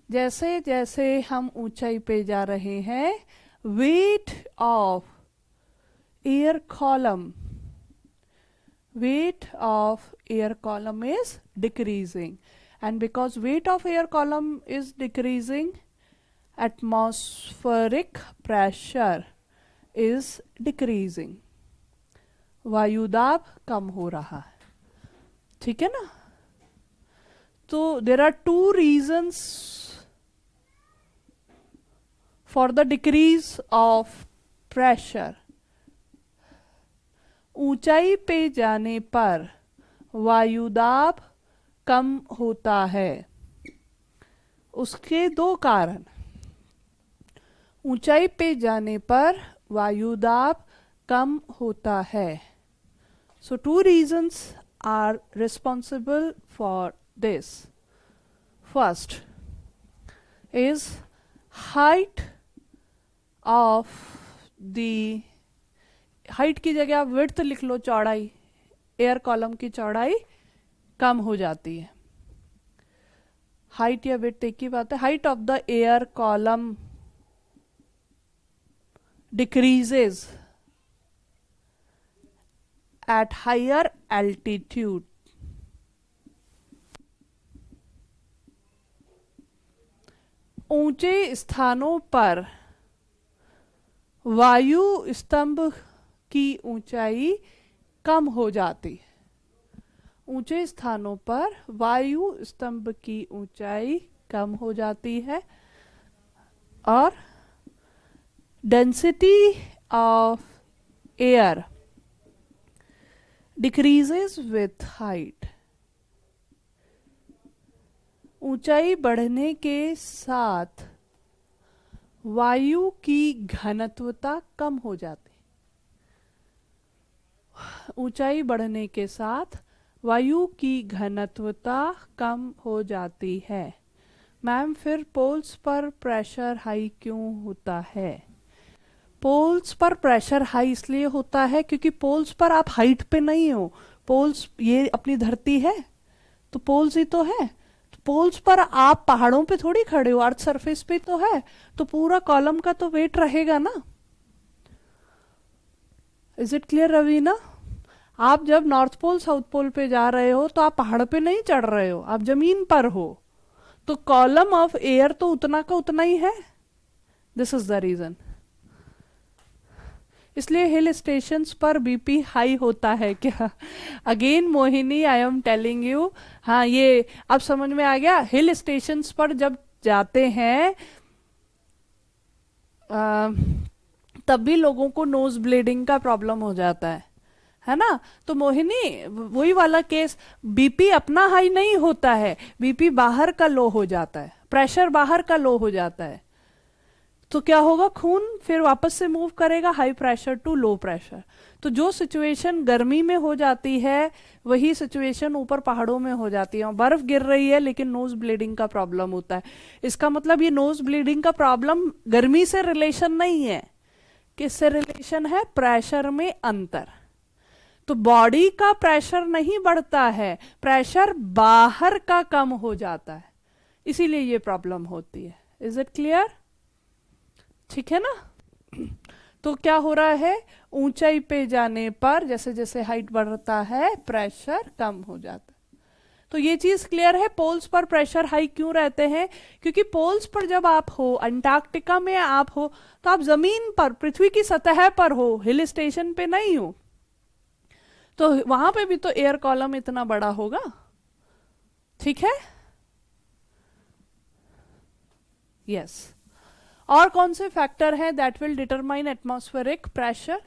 जैसे जैसे हम ऊंचाई पे जा रहे हैं, wait of air column is decreasing, and because weight of air column is decreasing, atmospheric pressure is decreasing, वायुदाब कम हो रहा है। ठीक है ना? तो there are two reasons for the decrease of pressure. ऊंचाई पे जाने पर वायुदाब कम होता है। उसके दो कारण। ऊंचाई पे जाने पर वायुदाब कम होता है। So two reasons are responsible for this. First is height of the, height की जगह आप विड्थ लिख लो, चौड़ाई, एयर कॉलम की चौड़ाई कम हो जाती है। हाइट या विड्थ एक ही बात है। Height of the air column decreases at higher altitude. ऊंचे स्थानों पर वायु स्तंभ की ऊंचाई कम हो जाती है। ऊंचे स्थानों पर वायु स्तंभ की ऊंचाई कम हो जाती है और density of air decreases with height. ऊंचाई बढ़ने के साथ वायु की घनत्वता कम हो जाती। ऊंचाई बढ़ने के साथ वायु की घनत्वता कम हो जाती है। मैम फिर पोल्स पर प्रेशर हाई क्यों होता है? पोल्स पर प्रेशर हाई इसलिए होता है क्योंकि पोल्स पर आप हाइट पे नहीं हो। पोल्स ये अपनी धरती है तो पोल्स ही तो है। तो पोल्स पर आप पहाड़ों पे थोड़ी खड़े हो, अर्थ सरफेस पे तो है, तो पूरा कॉलम का तो वेट रहेगा ना। Is it clear Raveena? आप जब नॉर्थ पोल साउथ पोल पे जा रहे हो तो आप पहाड़ पे नहीं चढ़ रहे हो, आप जमीन पर हो, तो कॉलम ऑफ एयर तो उतना का उतना ही है। This is the reason. इसलिए हिल स्टेशंस पर बीपी हाई होता है क्या? Again Mohini, I am telling you, हाँ ये अब समझ में आ गया। हिल स्टेशंस पर जब जाते हैं तब भी लोगों को नोज ब्लीडिंग का प्रॉब्लम हो जाता है ना? तो मोहिनी वही वाला केस, बीपी अपना हाई नहीं होता है, बीपी बाहर का लो हो जाता है, प्रेशर बाहर का लो हो जाता है। तो क्या होगा? खून फिर वापस से मूव करेगा high pressure to low pressure. तो जो सिचुएशन गर्मी में हो जाती है वही सिचुएशन ऊपर पहाड़ों में हो जाती है। बर्फ गिर रही है लेकिन नोज ब्लीडिंग का प्रॉब्लम होता है। इसका मतलब ये नोज ब्लीडिंग का प्रॉब्लम गर्मी से रिलेशन नहीं है। किससे रिलेशन है? प्रेशर में अंतर। तो बॉडी का प्रेशर नहीं बढ़ता है, प्रेशर बाहर का कम हो जाता है, इसीलिए ये प्रॉब्लम होती है। Is it clear? ठीक है ना? तो क्या हो रहा है? ऊंचाई पे जाने पर जैसे जैसे हाइट बढ़ता है प्रेशर कम हो जाता है। तो ये चीज क्लियर है। पोल्स पर प्रेशर हाई क्यों रहते हैं? क्योंकि पोल्स पर जब आप हो, अंटार्कटिका में आप हो, तो आप जमीन पर, पृथ्वी की सतह पर हो, हिल स्टेशन पे नहीं हो, तो वहां पे भी तो एयर कॉलम इतना बड़ा होगा। ठीक है? यस। और कौन से फैक्टर हैं that will determine atmospheric pressure?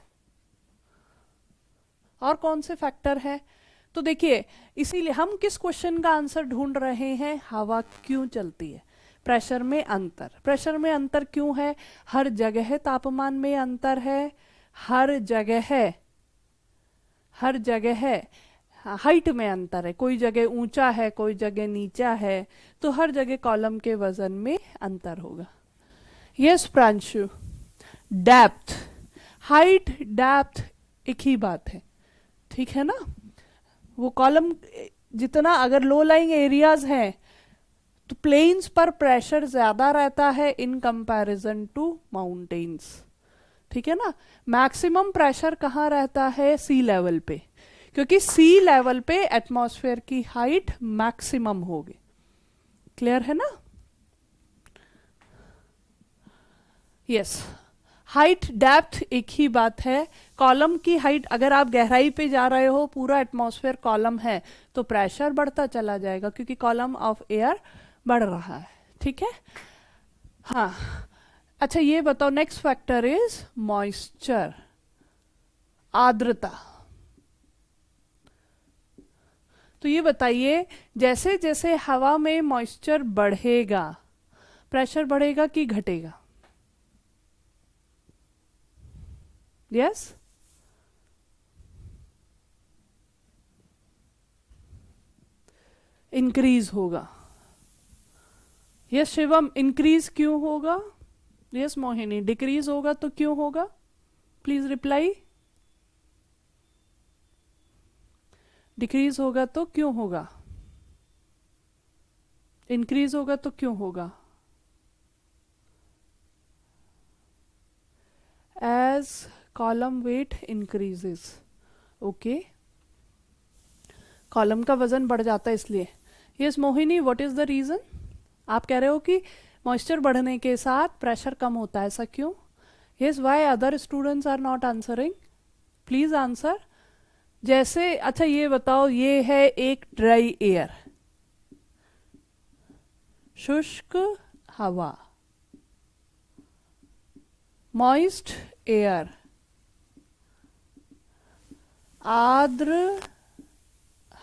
और कौन से फैक्टर है? तो देखिए, इसीलिए हम किस क्वेश्चन का आंसर ढूंढ रहे हैं? हवा क्यों चलती है? प्रेशर में अंतर। प्रेशर में अंतर क्यों है? हर जगह तापमान में अंतर है, हर जगह हाइट में अंतर है, कोई जगह ऊंचा है कोई जगह नीचा है, तो हर जगह कॉलम के वजन में अंतर होगा। Yes Pranshu, depth, height depth एक ही बात है, ठीक है ना। वो कॉलम जितना अगर लो लाइंग एरियाज हैं तो प्लेन्स पर प्रेशर ज्यादा रहता है इन कंपैरिजन टू माउंटेन्स, ठीक है ना। मैक्सिमम प्रेशर कहाँ रहता है? सी लेवल पे, क्योंकि सी लेवल पे एटमॉस्फेयर की हाइट मैक्सिमम होगी। क्लियर है ना? यस, हाइट डेप्थ एक ही बात है। कॉलम की हाइट, अगर आप गहराई पे जा रहे हो, पूरा एटमॉस्फेयर कॉलम है, तो प्रेशर बढ़ता चला जाएगा क्योंकि कॉलम ऑफ एयर बढ़ रहा है, ठीक है। हाँ, अच्छा ये बताओ, नेक्स्ट फैक्टर इज मॉइस्चर, आर्द्रता। तो ये बताइए, जैसे जैसे हवा में मॉइस्चर बढ़ेगा, प्रेशर बढ़ेगा कि घटेगा? यस, इंक्रीज होगा। यस शिवम, इंक्रीज क्यों होगा? यस मोहिनी, डिक्रीज होगा तो क्यों होगा? Please reply. डिक्रीज होगा तो क्यों होगा? इंक्रीज होगा तो क्यों होगा? As column weight increases. Okay, column का वजन बढ़ जाता है इसलिए। Yes Mohini, what is the reason? आप कह रहे हो कि मॉइस्चर बढ़ने के साथ प्रेशर कम होता है, ऐसा क्यों? Yes, why other students are not answering? Please answer. जैसे, अच्छा ये बताओ, ये है एक ड्राई एयर, शुष्क हवा, मॉइस्ट एयर, आर्द्र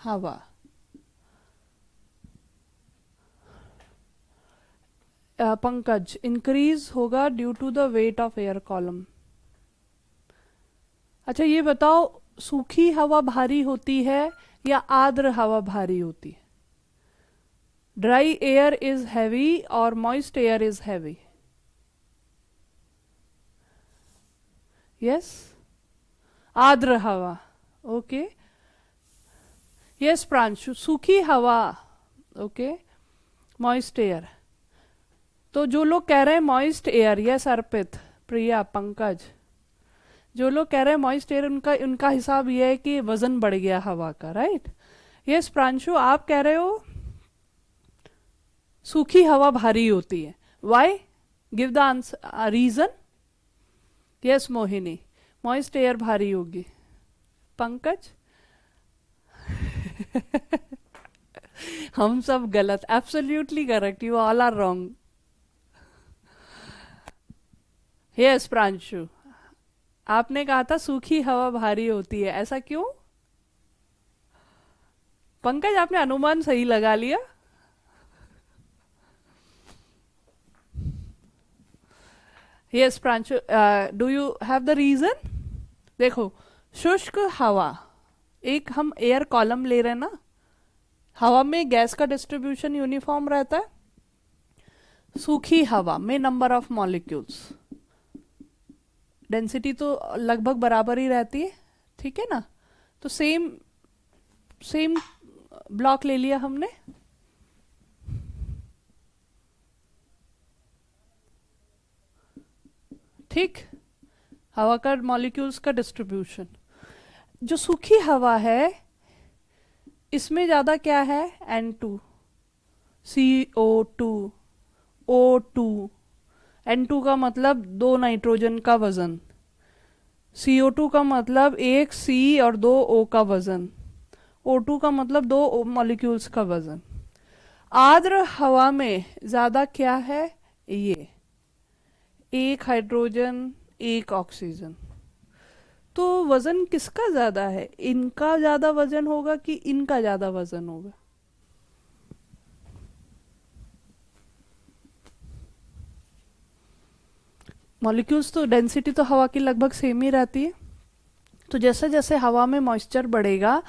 हवा। पंकज, इंक्रीज होगा due to the weight of air column. अच्छा ये बताओ, सूखी हवा भारी होती है या आर्द्र हवा भारी होती है? ड्राई एयर इज हैवी और moist air is heavy. Yes, आर्द्र हवा। ओके, यस प्रांशु, सूखी हवा। Okay, moist air. तो जो लोग कह रहे हैं मॉइस्ट एयर, यस अर्पित, प्रिया, पंकज, जो लोग कह रहे हैं मॉइस्ट एयर, उनका उनका हिसाब यह है कि वजन बढ़ गया हवा का, राइट। यस प्रांशु, आप कह रहे हो सूखी हवा भारी होती है, why? Give the answer, reason. Yes Mohini, moist air भारी होगी। पंकज हम सब गलत, absolutely correct, you all are wrong. Yes Pranshu, आपने कहा था सूखी हवा भारी होती है, ऐसा क्यों? पंकज, आपने अनुमान सही लगा लिया। Yes Pranshu, do you have the reason? देखो, शुष्क हवा, एक हम एयर कॉलम ले रहे हैं ना, हवा में गैस का डिस्ट्रीब्यूशन यूनिफॉर्म रहता है। सूखी हवा में नंबर ऑफ मॉलिक्यूल्स, डेंसिटी तो लगभग बराबर ही रहती है, ठीक है ना। तो सेम सेम ब्लॉक ले लिया हमने, ठीक, हवा का मॉलिक्यूल्स का डिस्ट्रीब्यूशन। जो सूखी हवा है इसमें ज्यादा क्या है? N2, CO2, O2। N2 का मतलब 2 नाइट्रोजन का वजन, CO2 का मतलब 1 C और 2 O का वजन, O2 का मतलब 2 मॉलिक्यूल्स का वजन। आर्द्र हवा में ज्यादा क्या है? ये 1 हाइड्रोजन 1 ऑक्सीजन। तो वजन किसका ज्यादा है? इनका ज्यादा वजन होगा कि इनका ज्यादा वजन होगा? मॉलिक्यूल्स तो डेंसिटी तो हवा की लगभग सेम ही रहती है। तो जैसे जैसे हवा में मॉइस्चर बढ़ेगा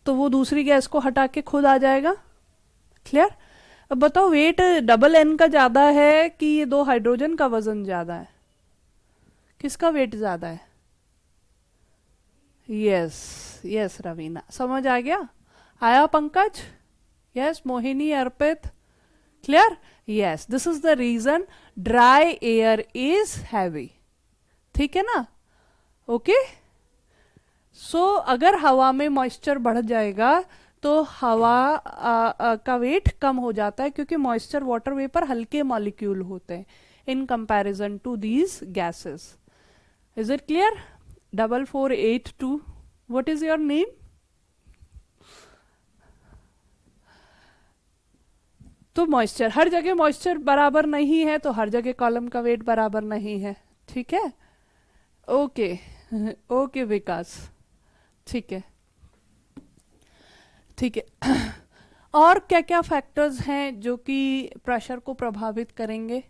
तो वो दूसरी गैस को हटा के खुद आ जाएगा। क्लियर? अब बताओ, वेट डबल एन का ज्यादा है कि ये 2 हाइड्रोजन का वजन ज्यादा है? किसका वेट ज्यादा है? यस यस रवीना, समझ आ गया? आया Pankaj? Yes Mohini, Arpit, clear? Yes, this is the reason dry air is heavy, ठीक है ना? ओके, सो अगर हवा में मॉइस्चर बढ़ जाएगा तो हवा का वेट कम हो जाता है, क्योंकि मॉइस्चर वाटर वेपर हल्के मॉलिक्यूल होते हैं in comparison to these gases. Is it clear? 4482, what is your name? तो मॉइस्चर, हर जगह मॉइस्चर बराबर नहीं है तो हर जगह कॉलम का वेट बराबर नहीं है, ठीक है? ओके ओके विकास, ठीक है ठीक है. और क्या क्या फैक्टर्स हैं जो कि प्रेशर को प्रभावित करेंगे?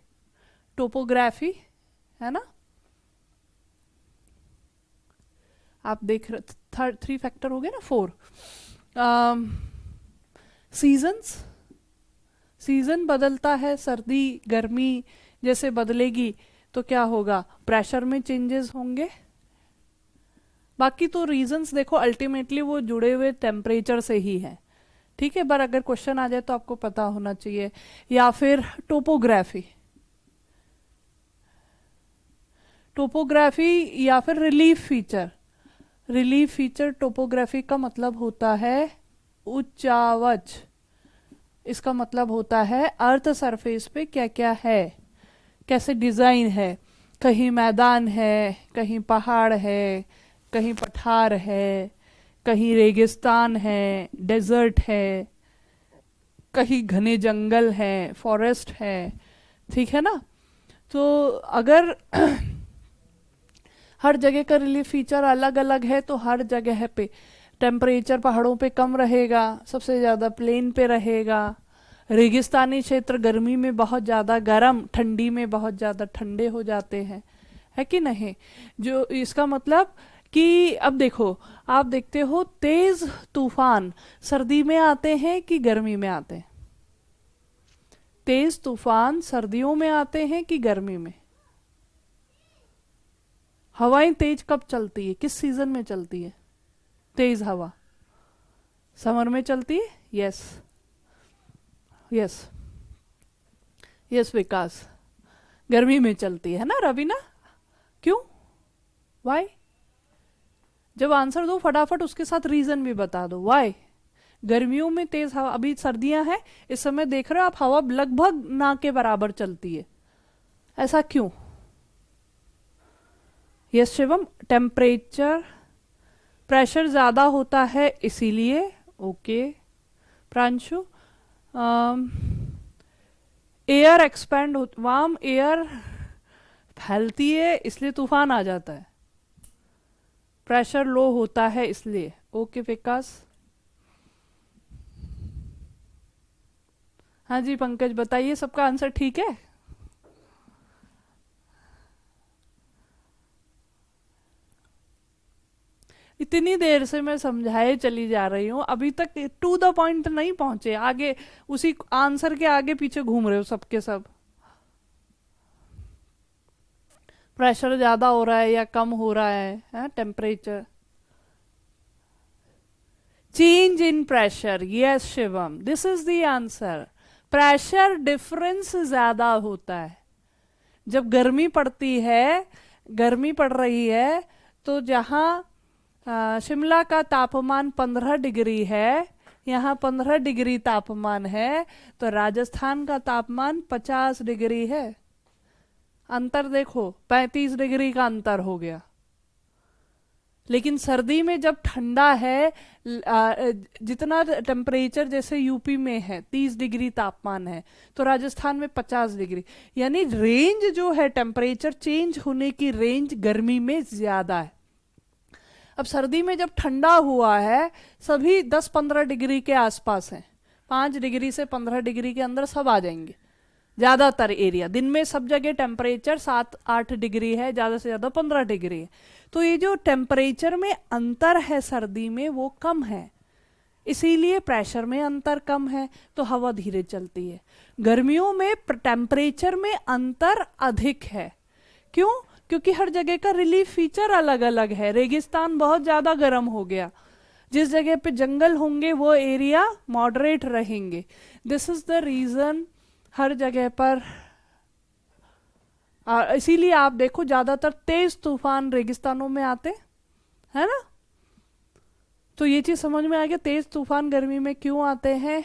टोपोग्राफी है ना, आप देख रहे 3 फैक्टर हो गए ना, 4. सीजन्स, सीजन बदलता है, सर्दी गर्मी जैसे बदलेगी तो क्या होगा? प्रेशर में चेंजेस होंगे. बाकी तो रीजंस देखो अल्टीमेटली वो जुड़े हुए टेम्परेचर से ही है, ठीक है? पर अगर क्वेश्चन आ जाए तो आपको पता होना चाहिए. या फिर टोपोग्राफी, टोपोग्राफी या फिर relief feature. Relief feature topography का मतलब होता है उच्चावच. इसका मतलब होता है अर्थ सरफेस पे क्या क्या है, कैसे डिजाइन है. कहीं मैदान है, कहीं पहाड़ है, कहीं पठार है, कहीं रेगिस्तान है, डेजर्ट है, कहीं घने जंगल है, फॉरेस्ट है, ठीक है ना? तो अगर हर जगह का रिलीफ फीचर अलग अलग है तो हर जगह पे टेम्परेचर पहाड़ों पे कम रहेगा, सबसे ज़्यादा प्लेन पे रहेगा. रेगिस्तानी क्षेत्र गर्मी में बहुत ज़्यादा गर्म, ठंडी में बहुत ज़्यादा ठंडे हो जाते हैं, है कि नहीं? जो इसका मतलब कि अब देखो, आप देखते हो तेज तूफान सर्दी में आते हैं कि गर्मी में आते हैं? तेज तूफान सर्दियों में आते हैं कि गर्मी में? हवाएं तेज कब चलती है, किस सीजन में चलती है तेज हवा? समर में चलती है. यस यस यस विकास, गर्मी में चलती है ना रवीना? क्यों, वाई? जब आंसर दो फटाफट उसके साथ रीजन भी बता दो. वाई गर्मियों में तेज हवा? अभी सर्दियां हैं, इस समय देख रहे हो आप, हवा लगभग ना के बराबर चलती है, ऐसा क्यों? यस शिवम, टेम्परेचर, प्रेशर ज्यादा होता है इसीलिए. Okay Pranshu, air expand, warm air फैलती है इसलिए तूफान आ जाता है, प्रेशर लो होता है इसलिए. ओके विकास. हाँ जी पंकज बताइए, सबका आंसर ठीक है? इतनी देर से मैं समझाए चली जा रही हूँ, अभी तक टू द पॉइंट नहीं पहुंचे, आगे उसी आंसर के आगे पीछे घूम रहे हो सबके सब. प्रेशर ज्यादा हो रहा है या कम हो रहा है temperature? Change in pressure. Yes Shivam, this is the answer. Pressure difference ज्यादा होता है जब गर्मी पड़ती है, गर्मी पड़ रही है तो जहाँ शिमला का तापमान 15 डिग्री है, यहाँ 15 डिग्री तापमान है, तो राजस्थान का तापमान 50 डिग्री है. अंतर देखो, 35 डिग्री का अंतर हो गया. लेकिन सर्दी में जब ठंडा है, जितना टेम्परेचर जैसे यूपी में है 30 डिग्री तापमान है, तो राजस्थान में 50 डिग्री. यानी रेंज जो है, टेम्परेचर चेंज होने की रेंज गर्मी में ज्यादा है. अब सर्दी में जब ठंडा हुआ है, सभी 10-15 डिग्री के आसपास हैं, 5 डिग्री से 15 डिग्री के अंदर सब आ जाएंगे. ज्यादातर एरिया, दिन में सब जगह टेम्परेचर 7-8 डिग्री है, ज्यादा से ज्यादा 15 डिग्री है. तो ये जो टेम्परेचर में अंतर है सर्दी में वो कम है, इसीलिए प्रेशर में अंतर कम है तो हवा धीरे चलती है. गर्मियों में टेम्परेचर में अंतर अधिक है. क्यों? क्योंकि हर जगह का रिलीफ फीचर अलग अलग है। रेगिस्तान बहुत ज्यादा गर्म हो गया, जिस जगह पे जंगल होंगे वो एरिया मॉडरेट रहेंगे। दिस इज द रीजन हर जगह पर। इसीलिए आप देखो ज्यादातर तेज तूफान रेगिस्तानों में आते है ना। तो ये चीज समझ में आ गया, तेज तूफान गर्मी में क्यों आते हैं?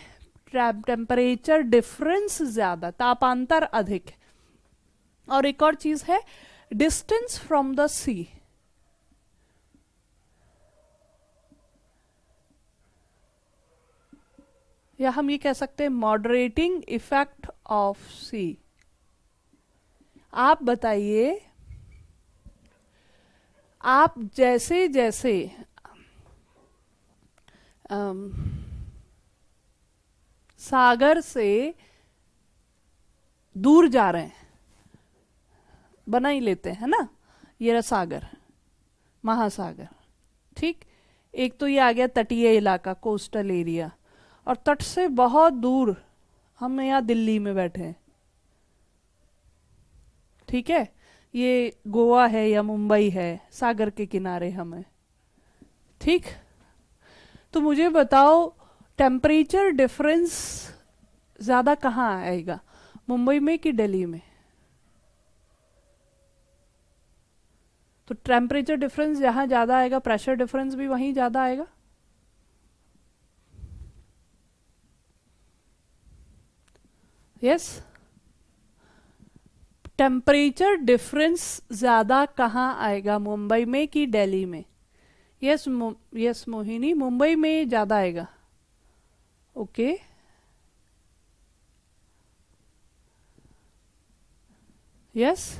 टेम्परेचर डिफरेंस ज्यादा, तापांतर अधिक। और एक और चीज है डिस्टेंस फ्रॉम द सी। या हम ये कह सकते हैं मॉडरेटिंग इफेक्ट ऑफ सी। आप बताइए, आप जैसे जैसे सागर से दूर जा रहे हैं, बना ही लेते हैं ना, ये रहा सागर, महासागर, ठीक। एक तो ये आ गया तटीय इलाका, कोस्टल एरिया, और तट से बहुत दूर हम यहाँ दिल्ली में बैठे हैं, ठीक है। ये गोवा है या मुंबई है, सागर के किनारे हम हैं, ठीक। तो मुझे बताओ टेम्परेचर डिफरेंस ज्यादा कहाँ आएगा, मुंबई में कि दिल्ली में? तो टेम्परेचर डिफरेंस जहां ज्यादा आएगा, प्रेशर डिफरेंस भी वहीं ज्यादा आएगा। यस, टेम्परेचर डिफरेंस ज्यादा कहाँ आएगा, मुंबई में कि दिल्ली में? यस यस मोहिनी, मुंबई में ज्यादा आएगा। ओके, यस,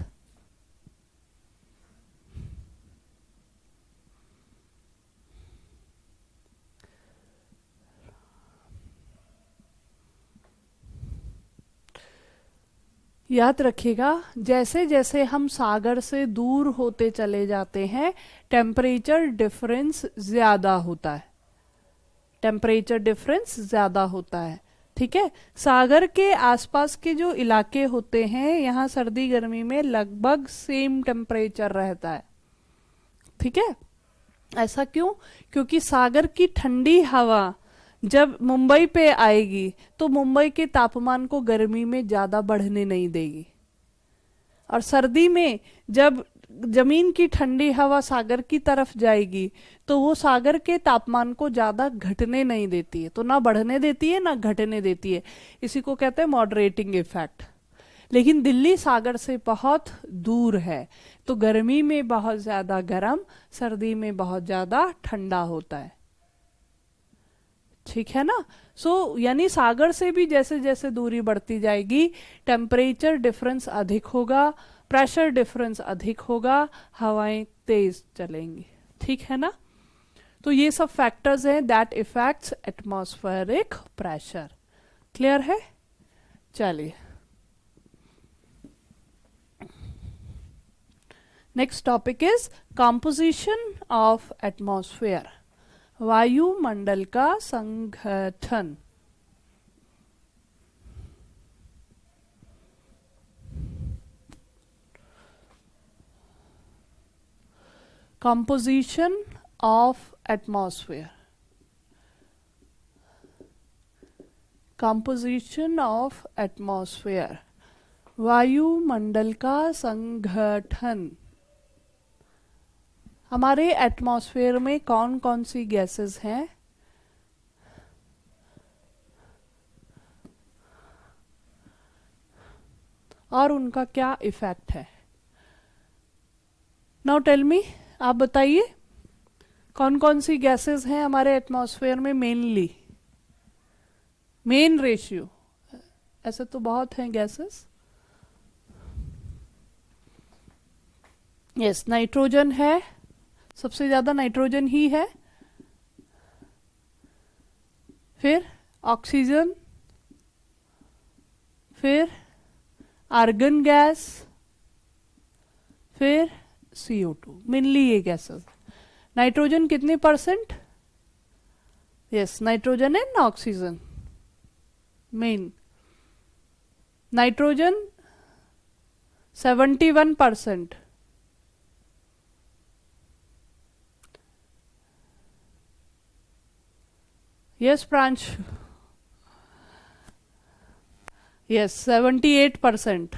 याद रखिएगा जैसे जैसे हम सागर से दूर होते चले जाते हैं टेम्परेचर डिफरेंस ज्यादा होता है, टेम्परेचर डिफरेंस ज्यादा होता है, ठीक है। सागर के आसपास के जो इलाके होते हैं यहाँ सर्दी गर्मी में लगभग सेम टेम्परेचर रहता है, ठीक है। ऐसा क्यों? क्योंकि सागर की ठंडी हवा जब मुंबई पे आएगी तो मुंबई के तापमान को गर्मी में ज्यादा बढ़ने नहीं देगी, और सर्दी में जब जमीन की ठंडी हवा सागर की तरफ जाएगी तो वो सागर के तापमान को ज्यादा घटने नहीं देती है, तो ना बढ़ने देती है ना घटने देती है। इसी को कहते हैं मॉडरेटिंग इफेक्ट। लेकिन दिल्ली सागर से बहुत दूर है तो गर्मी में बहुत ज्यादा गर्म, सर्दी में बहुत ज्यादा ठंडा होता है, ठीक है ना। यानी सागर से भी जैसे जैसे दूरी बढ़ती जाएगी टेम्परेचर डिफरेंस अधिक होगा, प्रेशर डिफरेंस अधिक होगा, हवाएं तेज चलेंगी, ठीक है ना। तो ये सब फैक्टर्स हैं that effects atmospheric pressure. Clear है? चलिए next topic is composition of atmosphere, वायुमंडल का संगठन। composition of atmosphere, composition of atmosphere, वायुमंडल का संगठन। हमारे एटमॉस्फेयर में कौन कौन सी गैसेस हैं? और उनका क्या इफेक्ट है? नाउ टेल मी, आप बताइए कौन कौन सी गैसेस हैं हमारे एटमॉस्फेयर में मेनली, मेन रेशियो। ऐसे तो बहुत हैं गैसेस। यस, नाइट्रोजन है, सबसे ज्यादा नाइट्रोजन ही है, फिर ऑक्सीजन, फिर आर्गन गैस, फिर CO2, मेनली ये गैसेस। नाइट्रोजन कितने %? Yes, nitrogen and oxygen main. Nitrogen 71%, yes Pransh, yes 78%।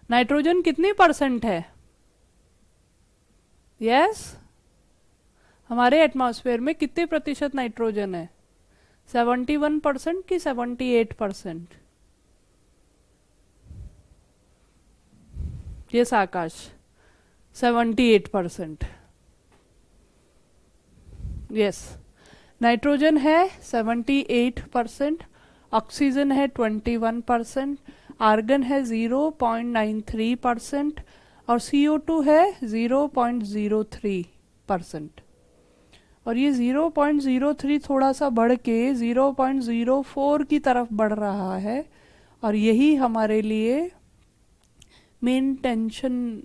Nitrogen कितनी परसेंट है? यस हमारे एटमॉस्फेयर में कितने प्रतिशत नाइट्रोजन है? 71% कि 78%? यस आकाश, 78%। यस नाइट्रोजन है 78%, ऑक्सीजन है 21%, आर्गन है 0.93% और CO2 है 0.03%। और ये 0.03 थोड़ा सा बढ़ के 0.04 की तरफ बढ़ रहा है, और यही हमारे लिए मेन टेंशन,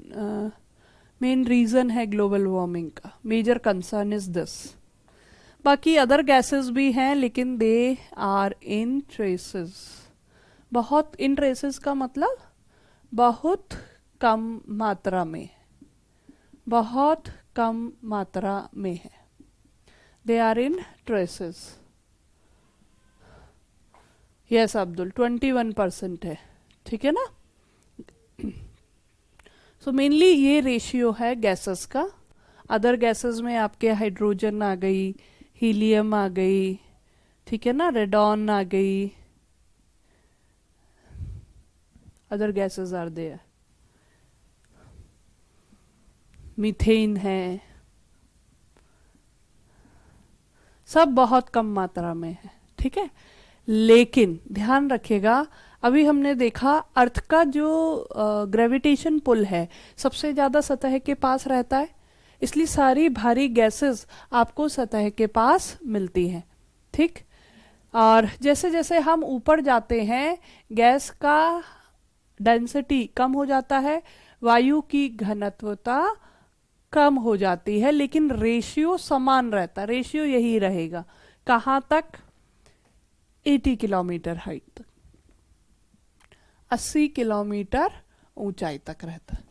मेन रीज़न है ग्लोबल वार्मिंग का। Major concern is this. बाकी अदर गैसेस भी हैं लेकिन दे आर इन ट्रेसेस। बहुत इन ट्रेसेस का मतलब बहुत कम मात्रा में, बहुत कम मात्रा में है। They are in traces. Yes Abdul 21% है, ठीक है ना। सो मेनली ये रेशियो है गैसेस का। अदर गैसेस में आपके हाइड्रोजन आ गई, हीलियम आ गई, ठीक है ना, रेडॉन आ गई, other gases are there, methane है, सब बहुत कम मात्रा में है, ठीक है। लेकिन ध्यान रखिएगा, अभी हमने देखा अर्थ का जो ग्रेविटेशन पुल है सबसे ज्यादा सतह के पास रहता है, इसलिए सारी भारी गैसेस आपको सतह के पास मिलती हैं, ठीक। और जैसे जैसे हम ऊपर जाते हैं गैस का डेंसिटी कम हो जाता है, वायु की घनत्वता कम हो जाती है, लेकिन रेशियो समान रहता है। रेशियो यही रहेगा कहाँ तक? 80 किलोमीटर हाइट तक, 80 किलोमीटर ऊंचाई तक रहता है,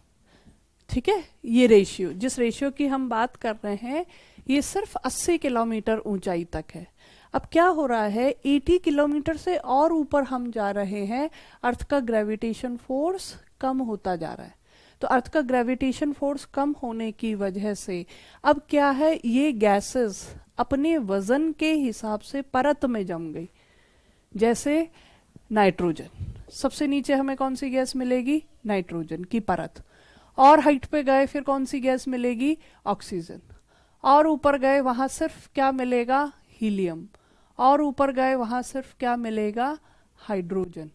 ठीक है। ये रेशियो, जिस रेशियो की हम बात कर रहे हैं, ये सिर्फ 80 किलोमीटर ऊंचाई तक है। अब क्या हो रहा है, 80 किलोमीटर से और ऊपर हम जा रहे हैं, अर्थ का ग्रेविटेशन फोर्स कम होता जा रहा है। तो अर्थ का ग्रेविटेशन फोर्स कम होने की वजह से अब क्या है, ये गैसेस अपने वजन के हिसाब से परत में जम गई। जैसे नाइट्रोजन, सबसे नीचे हमें कौन सी गैस मिलेगी? नाइट्रोजन की परत। और हाइट पे गए फिर कौन सी गैस मिलेगी? ऑक्सीजन। और ऊपर गए वहां सिर्फ क्या मिलेगा? हीलियम। और ऊपर गए वहां सिर्फ क्या मिलेगा? हाइड्रोजन।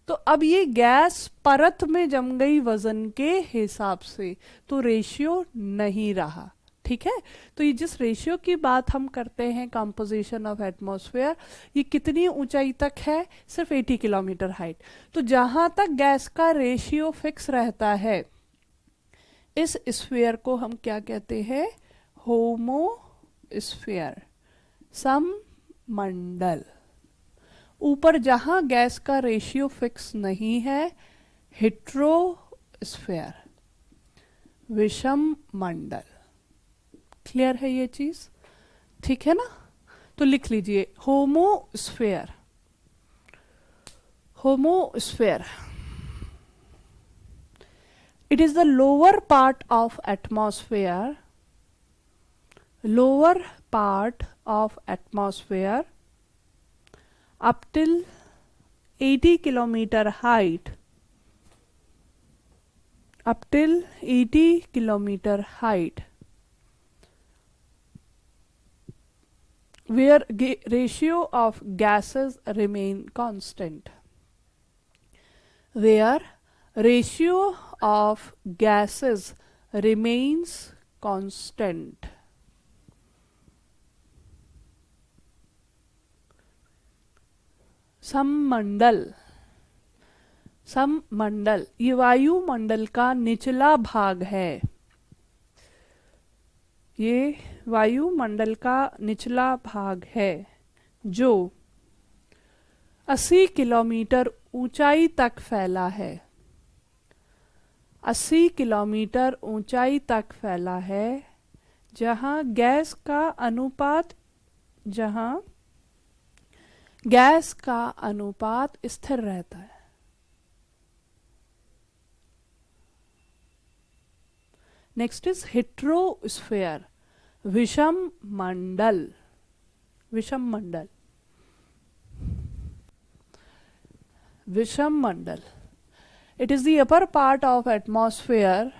तो अब ये गैस परत में जम गई वजन के हिसाब से, तो रेशियो नहीं रहा, ठीक है। तो ये जिस रेशियो की बात हम करते हैं कंपोजिशन ऑफ एटमॉस्फेयर, ये कितनी ऊंचाई तक है? सिर्फ 80 किलोमीटर हाइट। तो जहां तक गैस का रेशियो फिक्स रहता है, इस स्फीयर को हम क्या कहते हैं? होमोस्फीयर, सममंडल। ऊपर जहां गैस का रेशियो फिक्स नहीं है, हेट्रोस्फीयर, विषम मंडल। क्लियर है ये चीज? ठीक है ना। तो लिख लीजिए homosphere. Homosphere, it is the lower part of atmosphere, lower part of atmosphere up till 80 kilometer height, up till 80 kilometer height, where ratio of gases remain constant, where ratio of gases remains constant. सममंडल, सममंडल ये वायुमंडल का निचला भाग है। ये वायुमंडल का निचला भाग है जो 80 किलोमीटर ऊंचाई तक फैला है। 80 किलोमीटर ऊंचाई तक फैला है, जहां गैस का अनुपात, जहां गैस का अनुपात स्थिर रहता है। नेक्स्ट इज हेट्रोस्फेयर, विषम मंडल। विषम मंडल, विषम मंडल, it is the upper part of atmosphere,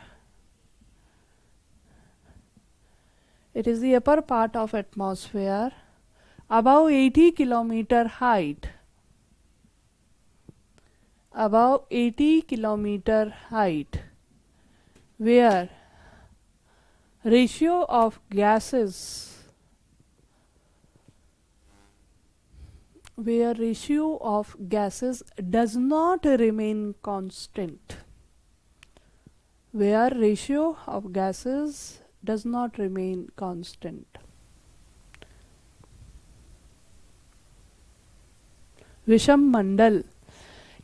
it is the upper part of atmosphere above 80 kilometer height, above 80 kilometer height, where ratio of gases, where ratio of gases does not remain constant, where ratio of gases does not remain constant. विषम मंडल,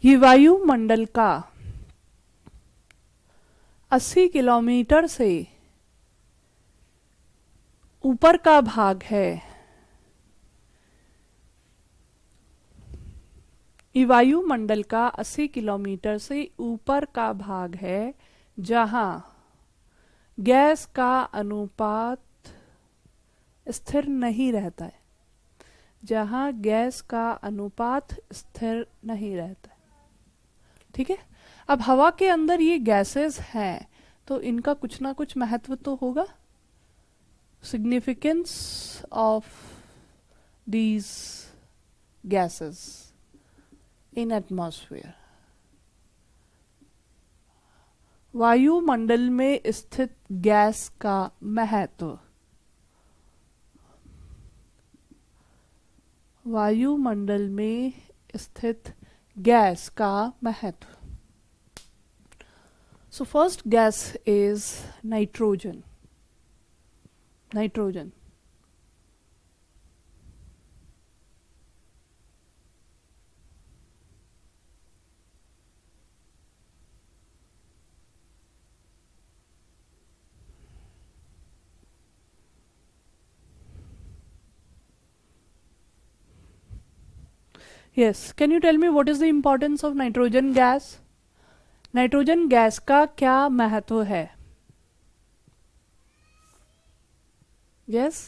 ये वायुमंडल का 80 किलोमीटर से ऊपर का भाग है। ये वायुमंडल का 80 किलोमीटर से ऊपर का भाग है जहां गैस का अनुपात स्थिर नहीं रहता है, जहां गैस का अनुपात स्थिर नहीं रहता है। ठीक है, अब हवा के अंदर ये गैसेस हैं तो इनका कुछ ना कुछ महत्व तो होगा। Significance of these gases in atmosphere, वायुमंडल में स्थित गैस का महत्व, वायुमंडल में स्थित गैस का महत्व। So first gas is nitrogen. Nitrogen, yes, can you tell me what is the importance of nitrogen gas? Nitrogen gas का क्या महत्व है? Yes,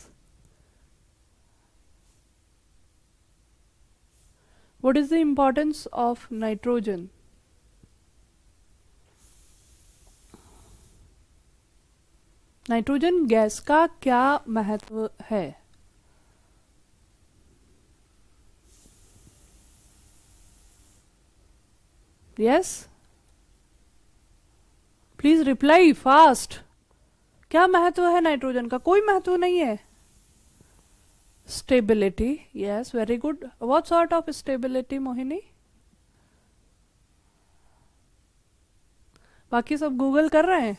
what is the importance of nitrogen? Nitrogen gas का क्या महत्व है? Yes, please reply fast. क्या महत्व है नाइट्रोजन का? कोई महत्व नहीं है। Stability, yes, very good. What sort of stability Mohini? बाकी सब गूगल कर रहे हैं?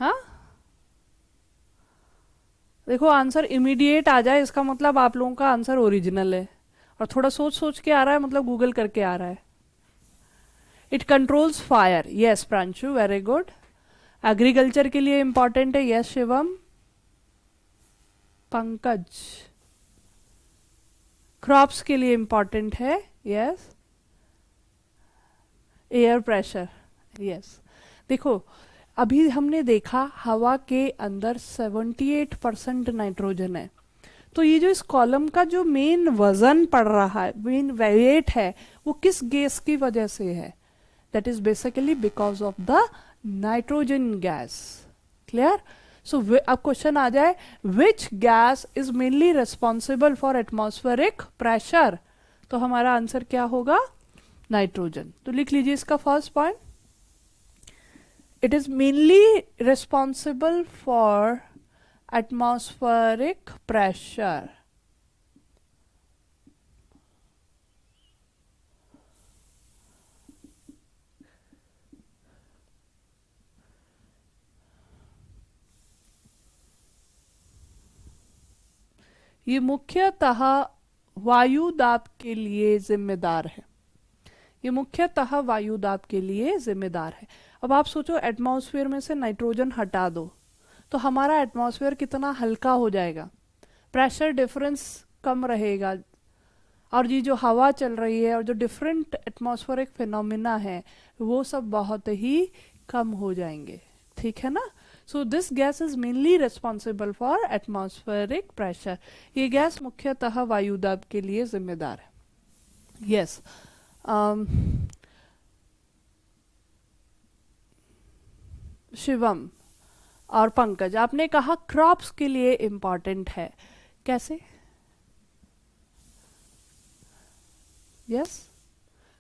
हाँ, देखो आंसर इमीडिएट आ जाए इसका मतलब आप लोगों का आंसर ओरिजिनल है, और थोड़ा सोच सोच के आ रहा है मतलब गूगल करके आ रहा है। It controls fire, yes Pranshu, very good. Agriculture के लिए इंपॉर्टेंट है, यस शिवम। पंकज, क्रॉप्स के लिए इंपॉर्टेंट है, यस। Air pressure, yes. देखो अभी हमने देखा हवा के अंदर 78% नाइट्रोजन है, तो ये जो इस कॉलम का जो मेन वजन पड़ रहा है, मेन वेट है, वो किस गैस की वजह से है? That is basically because of the nitrogen gas. Clear? So अब क्वेश्चन आ जाए, which gas is mainly responsible for atmospheric pressure? तो हमारा आंसर क्या होगा? नाइट्रोजन। तो लिख लीजिए इसका first point, it is mainly responsible for atmospheric pressure. ये मुख्यतः वायु दाब के लिए जिम्मेदार है, ये मुख्यतः वायु दाब के लिए जिम्मेदार है। अब आप सोचो एटमॉस्फेयर में से नाइट्रोजन हटा दो तो हमारा एटमॉस्फेयर कितना हल्का हो जाएगा। प्रेशर डिफरेंस कम रहेगा, और ये जो हवा चल रही है और जो डिफरेंट एटमॉस्फेरिक फिनोमिना है वो सब बहुत ही कम हो जाएंगे, ठीक है ना। So this gas is mainly responsible for atmospheric pressure. ये गैस मुख्यतः वायुदाब के लिए जिम्मेदार है। यस शिवम और पंकज, आपने कहा क्रॉप्स के लिए इम्पॉर्टेंट है, कैसे? यस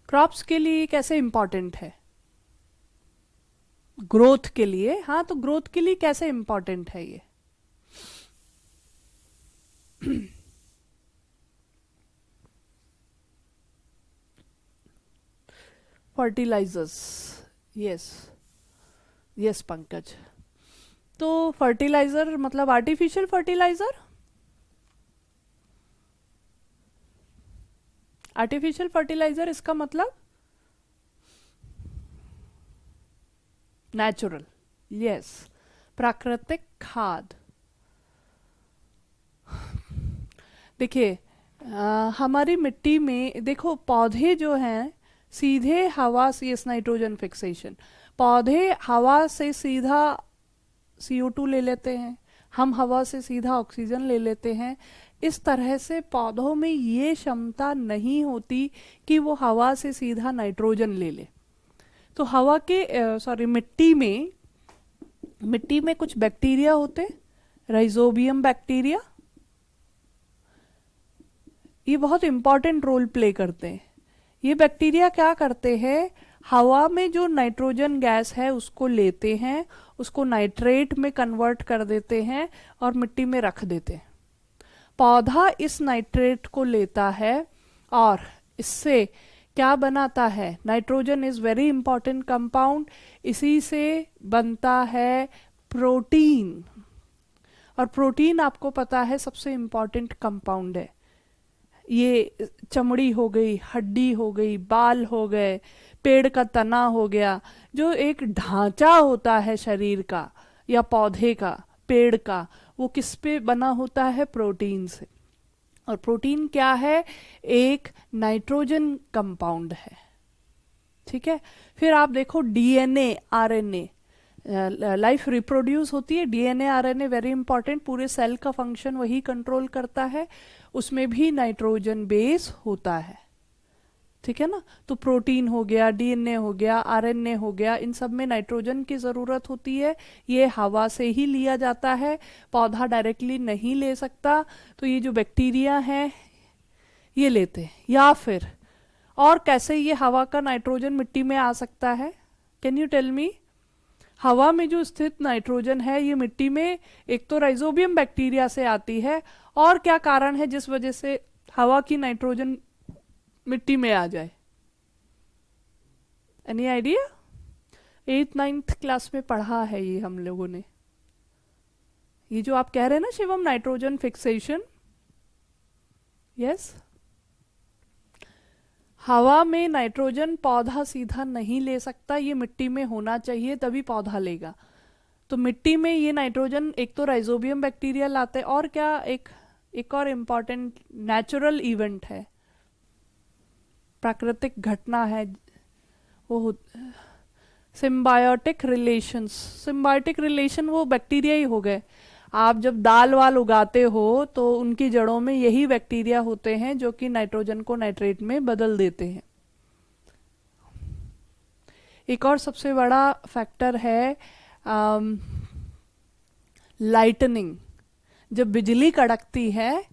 क्रॉप्स के लिए कैसे इम्पॉर्टेंट है? ग्रोथ के लिए, हाँ, तो ग्रोथ के लिए कैसे इम्पॉर्टेंट है ये? Fertilisers, yes yes Pankaj. तो फर्टिलाइजर मतलब आर्टिफिशियल फर्टिलाइजर, आर्टिफिशियल फर्टिलाइजर इसका मतलब नेचुरल, यस, प्राकृतिक खाद। देखिए हमारी मिट्टी में देखो पौधे जो हैं सीधे हवा से, इस नाइट्रोजन फिक्सेशन, पौधे हवा से सीधा CO2 ले लेते हैं, हम हवा से सीधा ऑक्सीजन ले लेते हैं। इस तरह से पौधों में ये क्षमता नहीं होती कि वो हवा से सीधा नाइट्रोजन ले ले। तो हवा के मिट्टी में कुछ बैक्टीरिया होते, राइजोबियम बैक्टीरिया, ये बहुत इंपॉर्टेंट रोल प्ले करते हैं। ये बैक्टीरिया क्या करते हैं, हवा में जो नाइट्रोजन गैस है उसको लेते हैं, उसको नाइट्रेट में कन्वर्ट कर देते हैं और मिट्टी में रख देते हैं। पौधा इस नाइट्रेट को लेता है और इससे क्या बनाता है, nitrogen is very important compound, इसी से बनता है प्रोटीन। और प्रोटीन आपको पता है सबसे इंपॉर्टेंट कंपाउंड है। ये चमड़ी हो गई, हड्डी हो गई, बाल हो गए, पेड़ का तना हो गया, जो एक ढांचा होता है शरीर का या पौधे का, पेड़ का, वो किस पे बना होता है, प्रोटीन से। और प्रोटीन क्या है, एक नाइट्रोजन कंपाउंड है, ठीक है। फिर आप देखो DNA RNA, लाइफ रिप्रोड्यूस होती है, DNA RNA वेरी इंपॉर्टेंट, पूरे सेल का फंक्शन वही कंट्रोल करता है, उसमें भी नाइट्रोजन बेस होता है, ठीक है ना। तो प्रोटीन हो गया, DNA हो गया, RNA हो गया, इन सब में नाइट्रोजन की ज़रूरत होती है। ये हवा से ही लिया जाता है, पौधा डायरेक्टली नहीं ले सकता, तो ये जो बैक्टीरिया हैं ये लेते हैं। या फिर और कैसे ये हवा का नाइट्रोजन मिट्टी में आ सकता है, कैन यू टेल मी? हवा में जो स्थित नाइट्रोजन है ये मिट्टी में एक तो राइजोबियम बैक्टीरिया से आती है, और क्या कारण है जिस वजह से हवा की नाइट्रोजन मिट्टी में आ जाए? Any idea? 8th 9th class में पढ़ा है ये हम लोगों ने। ये जो आप कह रहे हैं ना शिवम, नाइट्रोजन फिक्सेशन, यस, हवा में नाइट्रोजन पौधा सीधा नहीं ले सकता, ये मिट्टी में होना चाहिए तभी पौधा लेगा। तो मिट्टी में ये नाइट्रोजन एक तो राइजोबियम बैक्टीरिया लाते हैं, और क्या एक और इम्पॉर्टेंट नेचुरल इवेंट है, प्राकृतिक घटना है, वो सिम्बायोटिक रिलेशंस। सिम्बायोटिक रिलेशन वो बैक्टीरिया ही हो गए। आप जब दाल वाल उगाते हो तो उनकी जड़ों में यही बैक्टीरिया होते हैं जो कि नाइट्रोजन को नाइट्रेट में बदल देते हैं। एक और सबसे बड़ा फैक्टर है लाइटनिंग। जब बिजली कड़कती है,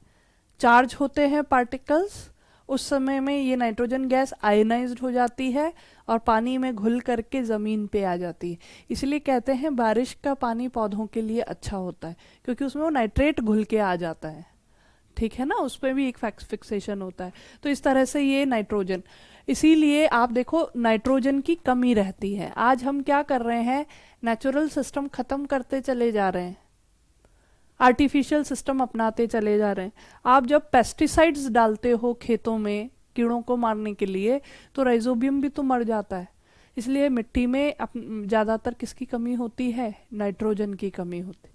चार्ज होते हैं पार्टिकल्स, उस समय में ये नाइट्रोजन गैस आयनाइज्ड हो जाती है और पानी में घुल करके ज़मीन पे आ जाती है। इसलिए कहते हैं बारिश का पानी पौधों के लिए अच्छा होता है, क्योंकि उसमें वो नाइट्रेट घुल के आ जाता है, ठीक है ना, उस पर भी एक फिक्सेशन होता है। तो इस तरह से ये नाइट्रोजन, इसीलिए आप देखो नाइट्रोजन की कमी रहती है। आज हम क्या कर रहे हैं, नेचुरल सिस्टम ख़त्म करते चले जा रहे हैं, आर्टिफिशियल सिस्टम अपनाते चले जा रहे हैं। आप जब पेस्टिसाइड्स डालते हो खेतों में कीड़ों को मारने के लिए, तो राइजोबियम भी तो मर जाता है। इसलिए मिट्टी में ज़्यादातर किसकी कमी होती है, नाइट्रोजन की कमी होती,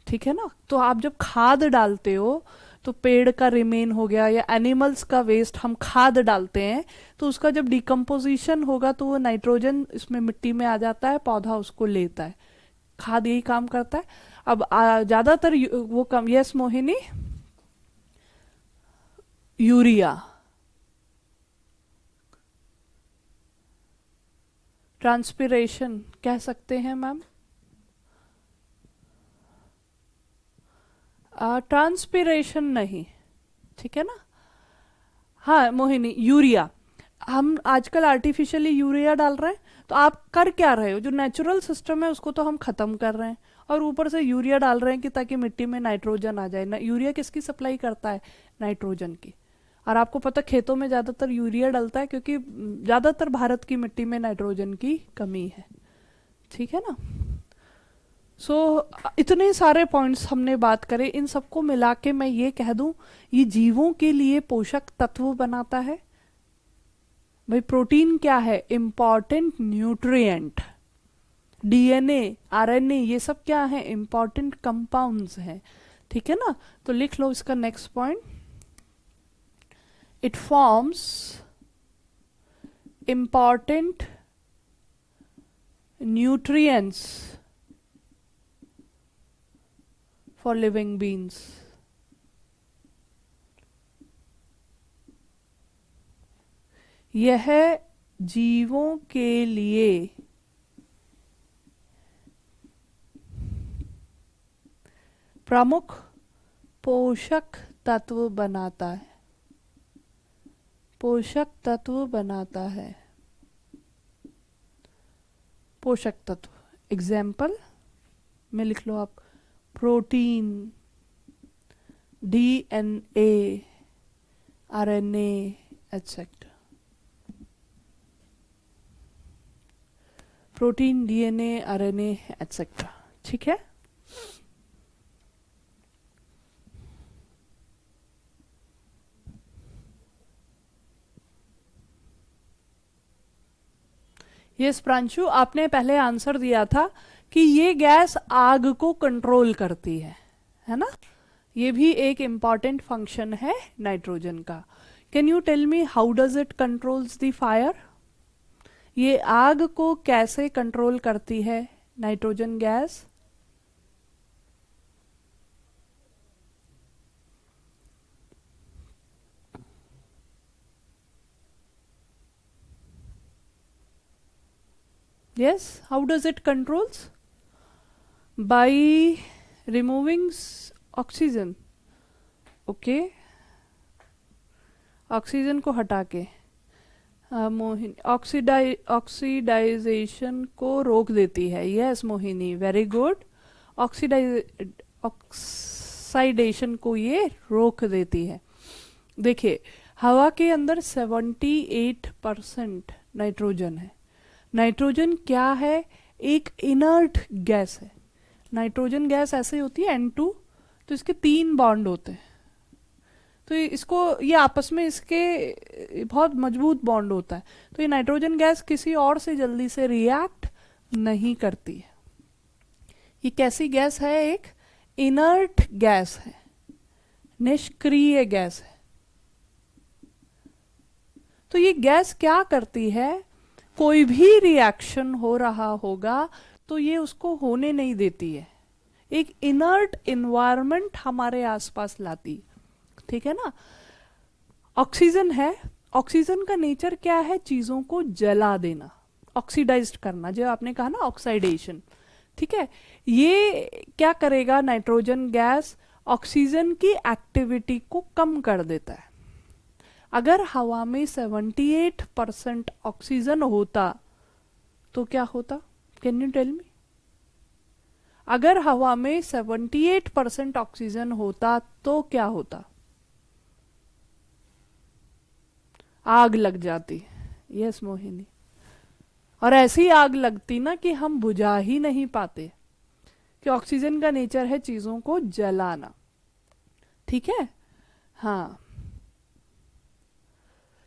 ठीक है ना। तो आप जब खाद डालते हो तो पेड़ का रिमेन हो गया या एनिमल्स का वेस्ट हम खाद डालते हैं, तो उसका जब डिकम्पोजिशन होगा तो वो नाइट्रोजन इसमें मिट्टी में आ जाता है, पौधा उसको लेता है। खाद यही काम करता है। अब ज्यादातर वो कम, यस मोहिनी, यूरिया, ट्रांसपिरेशन कह सकते हैं मैम, ट्रांसपिरेशन नहीं, ठीक है ना। हाँ मोहिनी, यूरिया, हम आजकल आर्टिफिशियली यूरिया डाल रहे हैं, तो आप कर क्या रहे हो, जो नेचुरल सिस्टम है उसको तो हम खत्म कर रहे हैं, और ऊपर से यूरिया डाल रहे हैं कि ताकि मिट्टी में नाइट्रोजन आ जाए ना। यूरिया किसकी सप्लाई करता है, नाइट्रोजन की। और आपको पता खेतों में ज्यादातर यूरिया डलता है क्योंकि ज्यादातर भारत की मिट्टी में नाइट्रोजन की कमी है, ठीक है ना। इतने सारे पॉइंट्स हमने बात करे, इन सबको मिला के मैं ये कह दूं, ये जीवों के लिए पोषक तत्व बनाता है। भाई प्रोटीन क्या है, इंपॉर्टेंट न्यूट्रिएंट। डीएनए, आरएनए, ये सब क्या है, इंपॉर्टेंट कंपाउंड्स हैं, ठीक है ना। तो लिख लो इसका next point, it forms important nutrients for living beings. यह जीवों के लिए प्रमुख पोषक तत्व बनाता है, पोषक तत्व बनाता है, पोषक तत्व। एग्जाम्पल में लिख लो आप, protein, DNA, RNA etcetera. Protein, DNA, RNA etcetera, ठीक है। यस प्रांशु, आपने पहले आंसर दिया था कि ये गैस आग को कंट्रोल करती है ना। ये भी एक इंपॉर्टेंट फंक्शन है नाइट्रोजन का। Can you tell me how does it controls the fire? ये आग को कैसे कंट्रोल करती है nitrogen gas? Yes, how does it controls? By removing oxygen. Okay, oxygen को हटा के मोहिनी ऑक्सीडाइजेशन को रोक देती है। Yes Mohini, very good. Oxidation को ये रोक देती है। देखिए हवा के अंदर 78% नाइट्रोजन है। नाइट्रोजन क्या है? एक इनर्ट गैस है। नाइट्रोजन गैस ऐसे होती है N2, तो इसके 3 बॉन्ड होते हैं, तो इसको ये आपस में इसके बहुत मजबूत बॉन्ड होता है, तो ये नाइट्रोजन गैस किसी और से जल्दी से रिएक्ट नहीं करती है। ये कैसी गैस है? एक इनर्ट गैस है, निष्क्रिय गैस है। तो ये गैस क्या करती है? कोई भी रिएक्शन हो रहा होगा तो ये उसको होने नहीं देती है, एक इनर्ट एनवायरनमेंट हमारे आसपास लाती है, ठीक है ना। ऑक्सीजन है, ऑक्सीजन का नेचर क्या है? चीजों को जला देना, ऑक्सीडाइज्ड करना, जो आपने कहा ना ऑक्सीडेशन, ठीक है। ये क्या करेगा? नाइट्रोजन गैस ऑक्सीजन की एक्टिविटी को कम कर देता है। अगर हवा में 78% ऑक्सीजन होता तो क्या होता? Can you tell me? अगर हवा में 78% ऑक्सीजन होता तो क्या होता? आग लग जाती। यस मोहिनी, और ऐसी आग लगती ना कि हम बुझा ही नहीं पाते, कि ऑक्सीजन का नेचर है चीजों को जलाना, ठीक है। हाँ,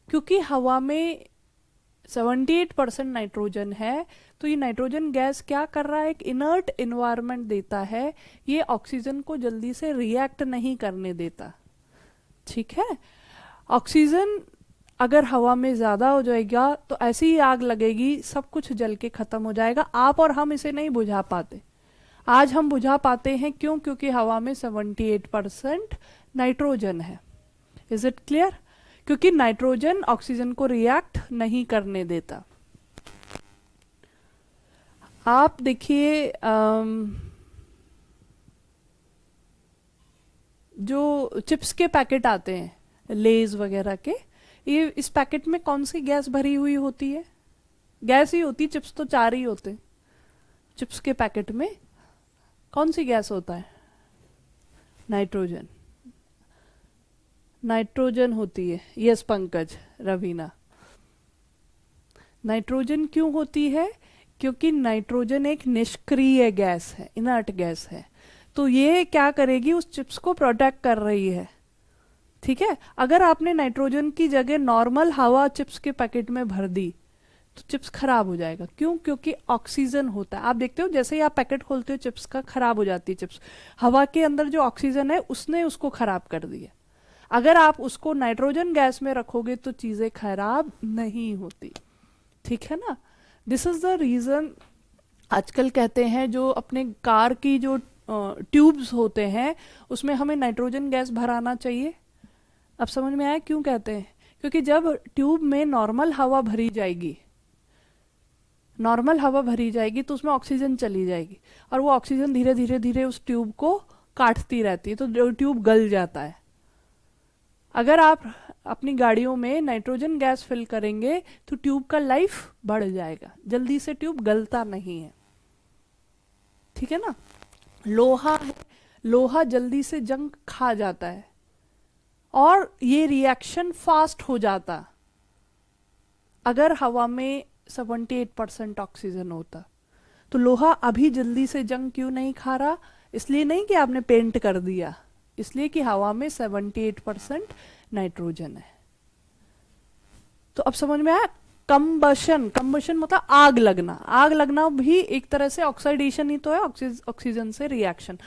क्योंकि हवा में 78% नाइट्रोजन है, तो ये नाइट्रोजन गैस क्या कर रहा है? एक इनर्ट एनवायरनमेंट देता है, ये ऑक्सीजन को जल्दी से रिएक्ट नहीं करने देता। ठीक है। ऑक्सीजन अगर हवा में ज़्यादा हो जाएगा तो ऐसी ही आग लगेगी, सब कुछ जल के ख़त्म हो जाएगा। आप और हम इसे नहीं बुझा पाते। आज हम बुझा पाते हैं, क्यों? क्योंकि हवा में 78% नाइट्रोजन है। Is it clear? क्योंकि नाइट्रोजन ऑक्सीजन को रिएक्ट नहीं करने देता। आप देखिए जो चिप्स के पैकेट आते हैं लेज वगैरह के, ये इस पैकेट में कौन सी गैस भरी हुई होती है? गैस ही होती। चिप्स तो 4 ही होते। चिप्स के पैकेट में कौन सी गैस होता है? नाइट्रोजन। नाइट्रोजन होती है। यस पंकज, रवीना। नाइट्रोजन क्यों होती है? क्योंकि नाइट्रोजन एक निष्क्रिय गैस है, इनर्ट गैस है। तो ये क्या करेगी? उस चिप्स को प्रोटेक्ट कर रही है। ठीक है। अगर आपने नाइट्रोजन की जगह नॉर्मल हवा चिप्स के पैकेट में भर दी तो चिप्स खराब हो जाएगा। क्यों? क्योंकि ऑक्सीजन होता है। आप देखते हो जैसे ही आप पैकेट खोलते हो चिप्स का, खराब हो जाती है चिप्स। हवा के अंदर जो ऑक्सीजन है उसने उसको खराब कर दिया। अगर आप उसको नाइट्रोजन गैस में रखोगे तो चीजें खराब नहीं होती। ठीक है ना? दिस इज द रीजन आजकल कहते हैं जो अपने कार की जो ट्यूब्स होते हैं उसमें हमें नाइट्रोजन गैस भराना चाहिए। अब समझ में आया क्यों कहते हैं? क्योंकि जब ट्यूब में नॉर्मल हवा भरी जाएगी, नॉर्मल हवा भरी जाएगी तो उसमें ऑक्सीजन चली जाएगी और वो ऑक्सीजन धीरे धीरे धीरे उस ट्यूब को काटती रहती है, तो ट्यूब गल जाता है। अगर आप अपनी गाड़ियों में नाइट्रोजन गैस फिल करेंगे तो ट्यूब का लाइफ बढ़ जाएगा, जल्दी से ट्यूब गलता नहीं है। ठीक है ना? लोहा है, लोहा जल्दी से जंग खा जाता है और ये रिएक्शन फास्ट हो जाता अगर हवा में 78% ऑक्सीजन होता। तो लोहा अभी जल्दी से जंग क्यों नहीं खा रहा? इसलिए नहीं कि आपने पेंट कर दिया, इसलिए कि हवा में 78% नाइट्रोजन है। तो अब समझ में आया? कंबशन, कंबशन मतलब आग लगना। आग लगना भी एक तरह से ऑक्सीडेशन ही तो है, ऑक्सीजन से रिएक्शन।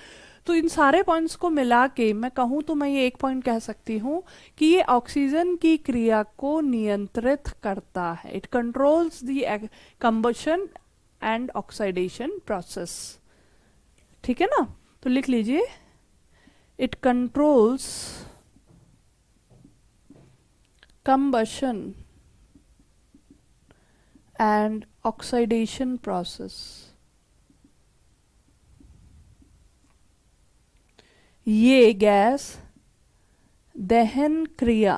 तो इन सारे पॉइंट्स को मिला के मैं कहूँ तो मैं ये एक पॉइंट कह सकती हूँ कि ये ऑक्सीजन की क्रिया को नियंत्रित करता है। It controls the combustion and oxidation process. ठीक है ना? तो लिख लीजिए, it controls combustion and oxidation process. ये गैस दहन क्रिया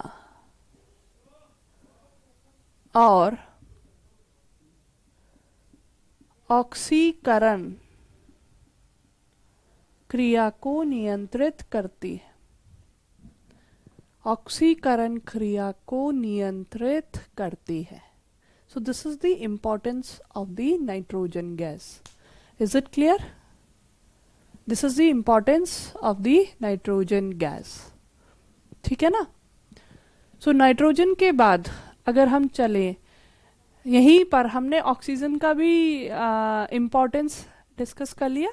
और ऑक्सीकरण क्रिया को नियंत्रित करती है। ऑक्सीकरण क्रिया को नियंत्रित करती है। So this is the importance of the nitrogen gas. Is it clear? This is the importance of the nitrogen gas. ठीक है ना? So नाइट्रोजन के बाद अगर हम चले, यहीं पर हमने ऑक्सीजन का भी इम्पोर्टेंस डिस्कस कर लिया।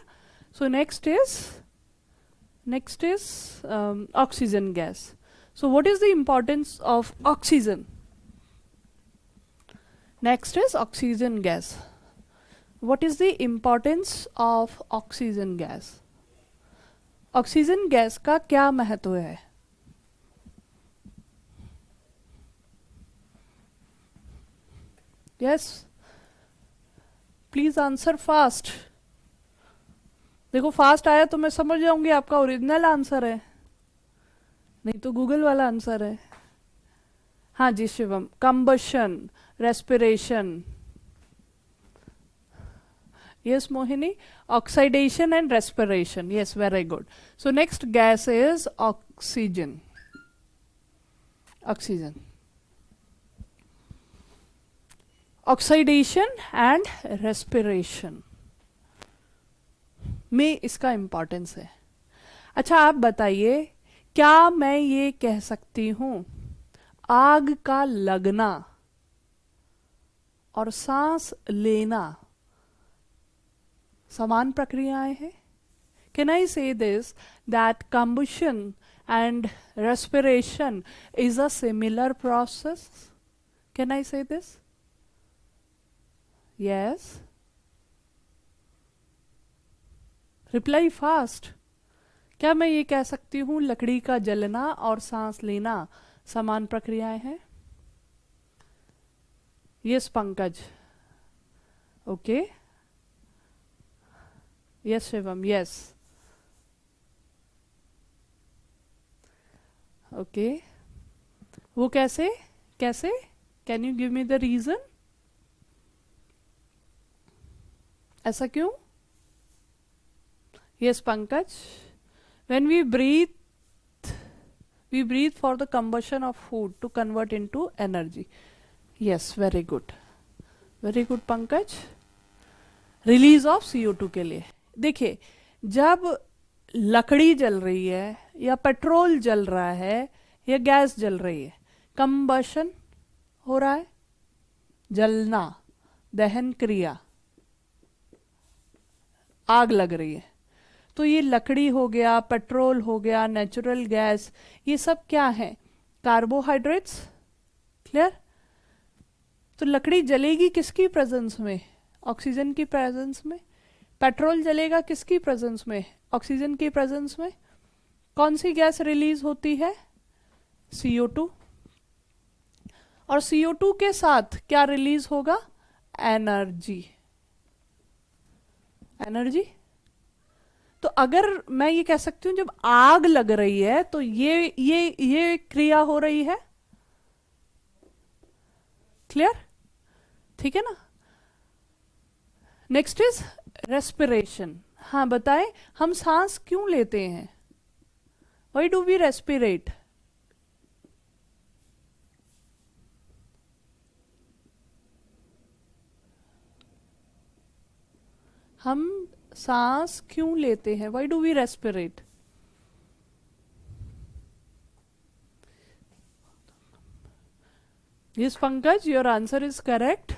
So next is oxygen gas. So what is the importance of oxygen? Next is oxygen gas. What is the importance of oxygen gas? Oxygen gas का क्या महत्व है? Yes, please answer fast. देखो फास्ट आया तो मैं समझ जाऊंगी आपका ओरिजिनल आंसर है, नहीं तो गूगल वाला आंसर है। हाँ जी Shivam, combustion, respiration. Yes, Mohini, oxidation and respiration. Yes, very good. So next gas is oxygen. Oxygen. Oxidation and respiration में इसका इंपॉर्टेंस है। अच्छा आप बताइए, क्या मैं ये कह सकती हूं आग का लगना और सांस लेना समान प्रक्रियाएं हैं? Can I say this that combustion and respiration is a similar process. Can I say this? Yes. Reply fast. क्या मैं ये कह सकती हूँ लकड़ी का जलना और सांस लेना समान प्रक्रियाएं हैं? Yes Pankaj. Okay. Yes Shivam. Yes. Okay. वो कैसे कैसे? Can you give me the reason? ऐसा क्यों? Yes Pankaj. When we breathe for the combustion of food to convert into energy. Yes, very good. Very good Pankaj. Release of CO2 के लिए. देखिए, जब लकड़ी जल रही है या पेट्रोल जल रहा है या गैस जल रही है, कंबशन हो रहा है, जलना, दहन क्रिया, आग लग रही है. तो ये लकड़ी हो गया, पेट्रोल हो गया, नेचुरल गैस, ये सब क्या है? कार्बोहाइड्रेट्स. क्लियर? तो लकड़ी जलेगी किसकी प्रेजेंस में? ऑक्सीजन की प्रेजेंस में. पेट्रोल जलेगा किसकी प्रेजेंस में? ऑक्सीजन की प्रेजेंस में. कौन सी गैस रिलीज होती है? CO2. और CO2 के साथ क्या रिलीज होगा? एनर्जी. एनर्जी. तो अगर मैं ये कह सकती हूं जब आग लग रही है तो ये क्रिया हो रही है. क्लियर? ठीक है ना? Next is respiration. हाँ बताएं, हम सांस क्यों लेते हैं? Why do we respirate? हम सांस क्यों लेते हैं? Why do we respirate? Yes Pankaj, your answer is correct.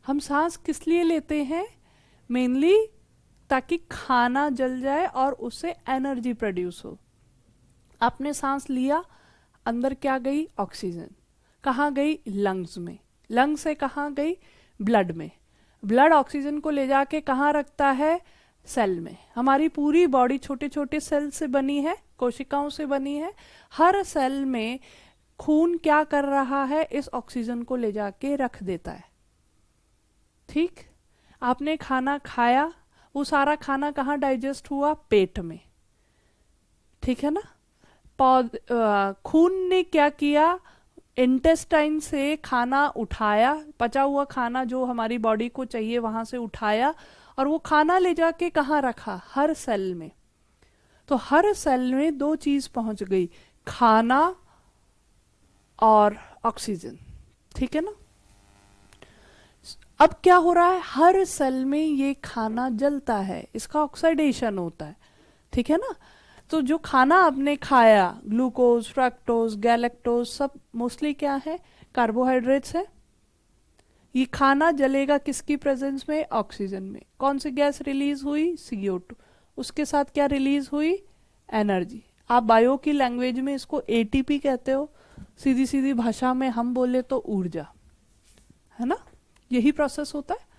हम सांस किस लिए लेते हैं? मेनली ताकि खाना जल जाए और उससे एनर्जी प्रोड्यूस हो. आपने सांस लिया, अंदर क्या गई? ऑक्सीजन. कहाँ गई? लंग्स में. लंग्स से कहाँ गई? ब्लड में. ब्लड ऑक्सीजन को ले जाके कहाँ रखता है? सेल में. हमारी पूरी बॉडी छोटे छोटे सेल से बनी है, कोशिकाओं से बनी है. हर सेल में खून क्या कर रहा है? इस ऑक्सीजन को ले जाके रख देता है. ठीक? आपने खाना खाया, वो सारा खाना कहाँ डाइजेस्ट हुआ? पेट में. ठीक है ना? खून ने क्या किया? इंटेस्टाइन से खाना उठाया, पचा हुआ खाना जो हमारी बॉडी को चाहिए वहां से उठाया, और वो खाना ले जाके कहाँ रखा? हर सेल में. तो हर सेल में दो चीज पहुंच गई, खाना और ऑक्सीजन. ठीक है ना? अब क्या हो रहा है? हर सेल में ये खाना जलता है, इसका ऑक्सीडेशन होता है. ठीक है ना? तो जो खाना आपने खाया, ग्लूकोज, फ्रक्टोज, गैलेक्टोज, सब मोस्टली क्या है? कार्बोहाइड्रेट्स है. ये खाना जलेगा किसकी प्रेजेंस में? ऑक्सीजन में. कौन सी गैस रिलीज हुई? CO2. उसके साथ क्या रिलीज हुई? एनर्जी. आप बायो की लैंग्वेज में इसको ATP कहते हो, सीधी सीधी भाषा में हम बोले तो ऊर्जा. है ना? यही प्रोसेस होता है.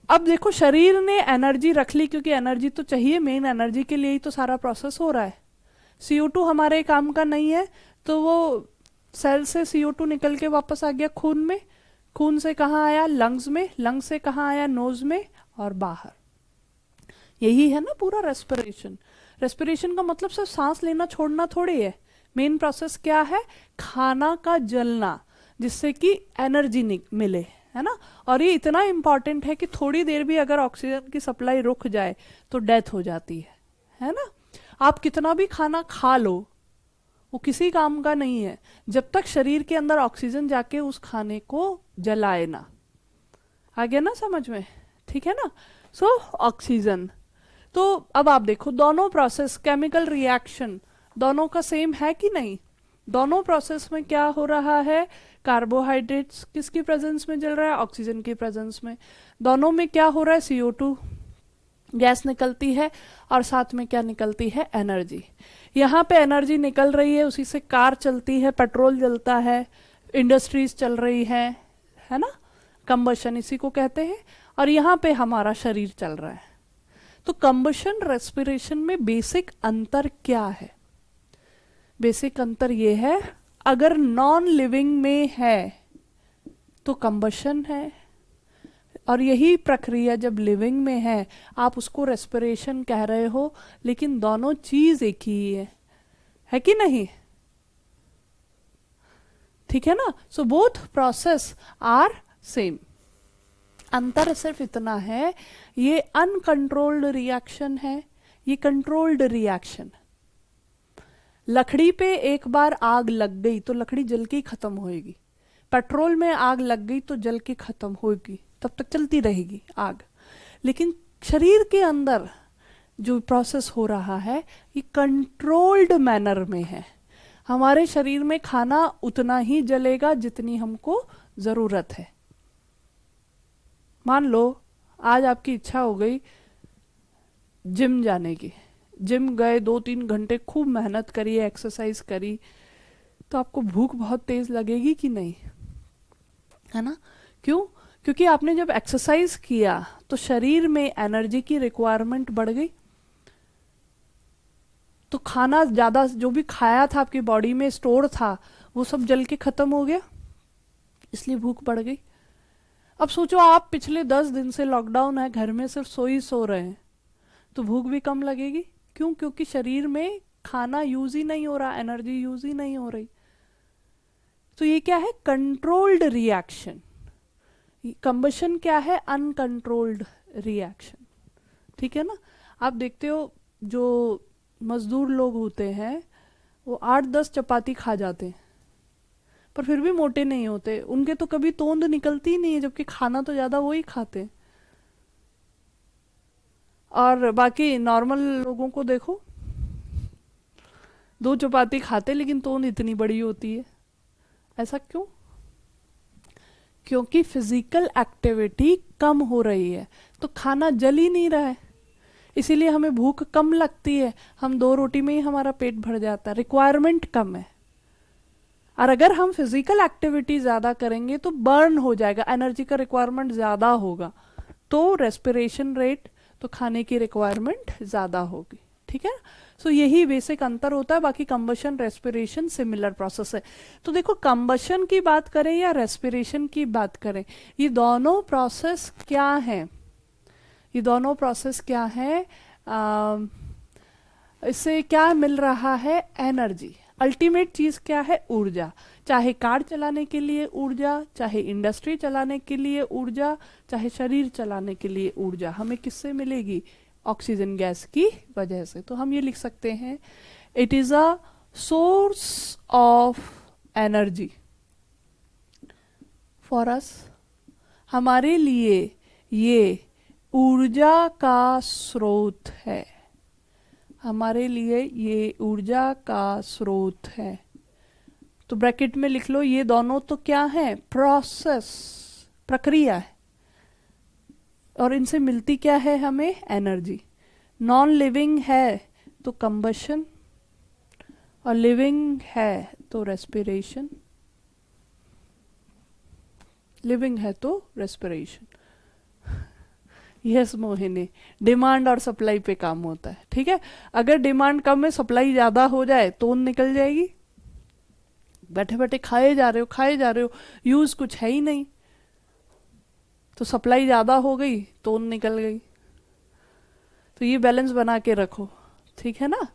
अब देखो, शरीर ने एनर्जी रख ली, क्योंकि एनर्जी तो चाहिए, मेन एनर्जी के लिए ही तो सारा प्रोसेस हो रहा है. CO2 हमारे काम का नहीं है, तो वो सेल से CO2 निकल के वापस आ गया खून में. खून से कहाँ आया? लंग्स में. लंग्स से कहाँ आया? नोज में और बाहर. यही है ना पूरा रेस्पिरेशन. रेस्पिरेशन का मतलब सिर्फ सांस लेना छोड़ना थोड़ी है. मेन प्रोसेस क्या है? खाना का जलना, जिससे कि एनर्जी मिले. है ना? और ये इतना इंपॉर्टेंट है कि थोड़ी देर भी अगर ऑक्सीजन की सप्लाई रुक जाए तो डेथ हो जाती है ना? आप कितना भी खाना खा लो, वो किसी काम का नहीं है जब तक शरीर के अंदर ऑक्सीजन जाके उस खाने को जलाए ना. आ गया ना समझ में? ठीक है ना? So oxygen. तो अब आप देखो, दोनों प्रोसेस, केमिकल रिएक्शन दोनों का सेम है कि नहीं? दोनों प्रोसेस में क्या हो रहा है? कार्बोहाइड्रेट्स किसकी प्रेजेंस में जल रहा है? ऑक्सीजन की प्रेजेंस में. दोनों में क्या हो रहा है? CO2 गैस निकलती है और साथ में क्या निकलती है, एनर्जी। यहाँ पे एनर्जी निकल रही है, उसी से कार चलती है, पेट्रोल जलता है, इंडस्ट्रीज चल रही है ना, कंबशन इसी को कहते हैं। और यहाँ पे हमारा शरीर चल रहा है। तो कंबशन रेस्पिरेशन में बेसिक अंतर क्या है? बेसिक अंतर ये है, अगर नॉन लिविंग में है तो कंबशन है, और यही प्रक्रिया जब लिविंग में है आप उसको रेस्पिरेशन कह रहे हो, लेकिन दोनों चीज एक ही है कि नहीं? ठीक है ना? So both process are same. अंतर सिर्फ इतना है, ये अनकंट्रोल्ड रिएक्शन है, ये कंट्रोल्ड रिएक्शन। लकड़ी पे एक बार आग लग गई तो लकड़ी जल के ही खत्म होएगी। पेट्रोल में आग लग गई तो जल के खत्म होगी, तब तक चलती रहेगी आग। लेकिन शरीर के अंदर जो प्रोसेस हो रहा है ये कंट्रोल्ड मैनर में है। हमारे शरीर में खाना उतना ही जलेगा जितनी हमको जरूरत है। मान लो आज आपकी इच्छा हो गई जिम जाने की, जिम गए, 2-3 घंटे खूब मेहनत करी, एक्सरसाइज करी, तो आपको भूख बहुत तेज लगेगी कि नहीं? है ना? क्यों? क्योंकि आपने जब एक्सरसाइज किया तो शरीर में एनर्जी की रिक्वायरमेंट बढ़ गई, तो खाना ज्यादा जो भी खाया था आपकी बॉडी में स्टोर था वो सब जल के खत्म हो गया, इसलिए भूख बढ़ गई। अब सोचो आप पिछले 10 दिन से लॉकडाउन है, घर में सिर्फ सो रहे हैं, तो भूख भी कम लगेगी। क्यों? क्योंकि शरीर में खाना यूज ही नहीं हो रहा, एनर्जी यूज ही नहीं हो रही। तो ये क्या है? Controlled reaction. कंबशन क्या है? Uncontrolled reaction. ठीक है ना? आप देखते हो जो मजदूर लोग होते हैं वो 8-10 चपाती खा जाते हैं पर फिर भी मोटे नहीं होते, उनके तो कभी तोंद निकलती ही नहीं है, जबकि खाना तो ज्यादा वो ही खाते हैं। और बाकी नॉर्मल लोगों को देखो, 2 चपाती खाते लेकिन तोंद इतनी बड़ी होती है। ऐसा क्यों? क्योंकि फिजिकल एक्टिविटी कम हो रही है, तो खाना जल ही नहीं रहा है, इसीलिए हमें भूख कम लगती है। हम 2 रोटी में ही हमारा पेट भर जाता है, रिक्वायरमेंट कम है। और अगर हम फिजिकल एक्टिविटी ज्यादा करेंगे तो बर्न हो जाएगा, एनर्जी का रिक्वायरमेंट ज्यादा होगा, तो रेस्पिरेशन रेट, तो खाने की रिक्वायरमेंट ज्यादा होगी। ठीक है? सो यही बेसिक अंतर होता है। बाकी कंबशन रेस्पिरेशन सिमिलर प्रोसेस है। तो देखो, कंबशन की बात करें या रेस्पिरेशन की बात करें, ये दोनों प्रोसेस क्या है? ये दोनों प्रोसेस क्या है? इससे क्या मिल रहा है? एनर्जी। अल्टीमेट चीज क्या है? ऊर्जा। चाहे कार चलाने के लिए ऊर्जा, चाहे इंडस्ट्री चलाने के लिए ऊर्जा, चाहे शरीर चलाने के लिए ऊर्जा, हमें किससे मिलेगी? ऑक्सीजन गैस की वजह से। तो हम ये लिख सकते हैं, it is a source of energy for us. हमारे लिए ये ऊर्जा का स्रोत है, हमारे लिए ये ऊर्जा का स्रोत है। तो ब्रैकेट में लिख लो, ये दोनों तो क्या है? प्रोसेस, प्रक्रिया है, और इनसे मिलती क्या है हमें? एनर्जी। नॉन लिविंग है तो कंबशन, और लिविंग है तो रेस्पिरेशन, लिविंग है तो रेस्पिरेशन। यस मोहिनी, डिमांड और सप्लाई पे काम होता है। ठीक है? अगर डिमांड कम है, सप्लाई ज्यादा हो जाए तो निकल जाएगी। बैठे बैठे खाए जा रहे हो, यूज कुछ है ही नहीं, तो सप्लाई ज्यादा हो गई तो निकल गई। तो ये बैलेंस बना के रखो। ठीक है ना?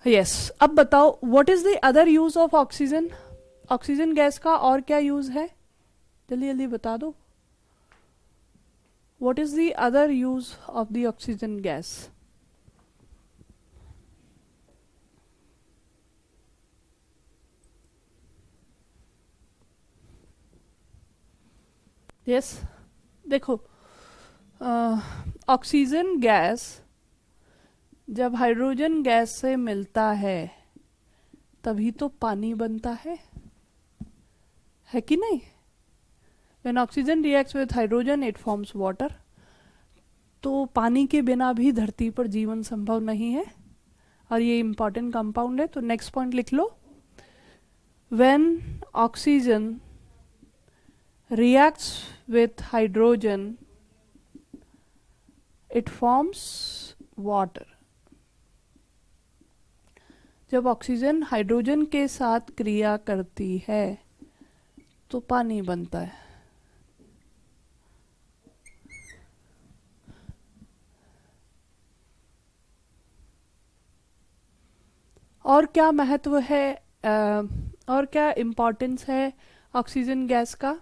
यस। अब बताओ, what is the other use of oxygen? Oxygen gas का और क्या यूज है? जल्दी जल्दी बता दो। What is the other use of the oxygen gas? Yes, देखो, ऑक्सीजन गैस जब हाइड्रोजन गैस से मिलता है तभी तो पानी बनता है कि नहीं? When oxygen reacts with hydrogen, it forms water. तो पानी के बिना भी धरती पर जीवन संभव नहीं है, और ये इंपॉर्टेंट कंपाउंड है। तो नेक्स्ट पॉइंट लिख लो, when oxygen reacts with hydrogen it forms water. जब ऑक्सीजन हाइड्रोजन के साथ क्रिया करती है तो पानी बनता है। और क्या महत्व है, और क्या इम्पोर्टेंस है ऑक्सीजन गैस का?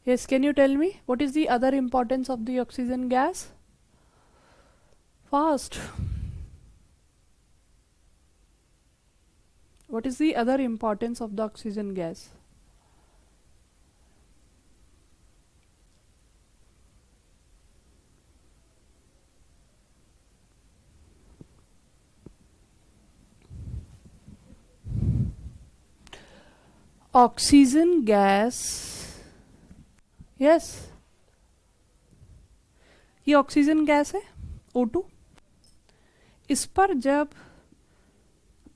Yes, can you tell me what is the other importance of the oxygen gas? Fast, what is the other importance of the oxygen gas? Oxygen gas, yes, ये ऑक्सीजन गैस है O2। इस पर जब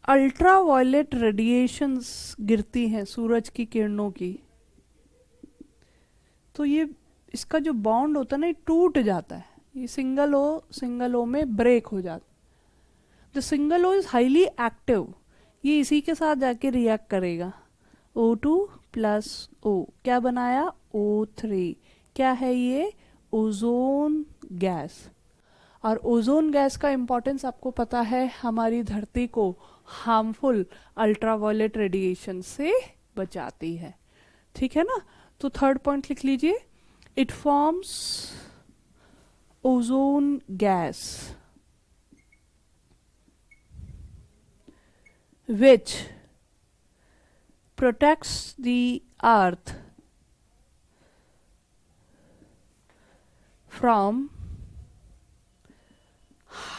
अल्ट्रा वायलेट रेडिएशंस गिरती हैं सूरज की किरणों की, तो ये इसका जो बॉन्ड होता है ना, ये टूट जाता है। ये सिंगल ओ में ब्रेक हो जाता है। The single O is highly active, ये इसी के साथ जाके रिएक्ट करेगा। O2 प्लस O क्या बनाया? O3। क्या है ये? Ozone gas. और ओजोन गैस का इंपॉर्टेंस आपको पता है, हमारी धरती को हार्मफुल अल्ट्रावायलेट रेडिएशन से बचाती है। ठीक है ना? तो थर्ड पॉइंट लिख लीजिए, it forms ozone gas which protects the earth from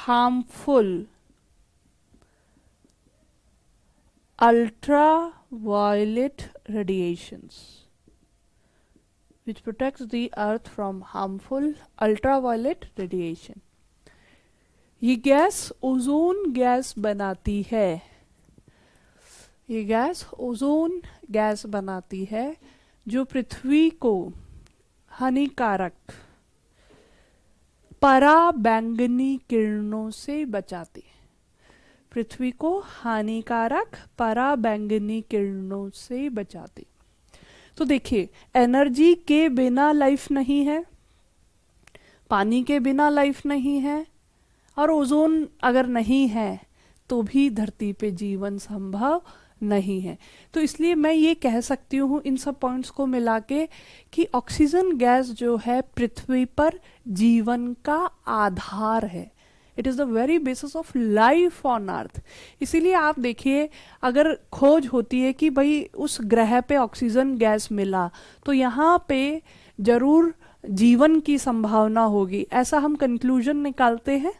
harmful ultraviolet radiations, which protects the earth from harmful ultraviolet radiation। ये गैस ओजोन गैस बनाती है, ये गैस ओजोन गैस बनाती है जो पृथ्वी को हानिकारक पराबैंगनी किरणों से बचाती है। पृथ्वी को हानिकारक पराबैंगनी किरणों से बचाती। तो देखिए, एनर्जी के बिना लाइफ नहीं है, पानी के बिना लाइफ नहीं है, और ओजोन अगर नहीं है तो भी धरती पे जीवन संभव नहीं है। तो इसलिए मैं ये कह सकती हूँ इन सब पॉइंट्स को मिला के कि ऑक्सीजन गैस जो है पृथ्वी पर जीवन का आधार है। It is the very basis of life on earth. इसीलिए आप देखिए, अगर खोज होती है कि भाई उस ग्रह पे ऑक्सीजन गैस मिला तो यहाँ पे जरूर जीवन की संभावना होगी, ऐसा हम कंक्लूजन निकालते हैं।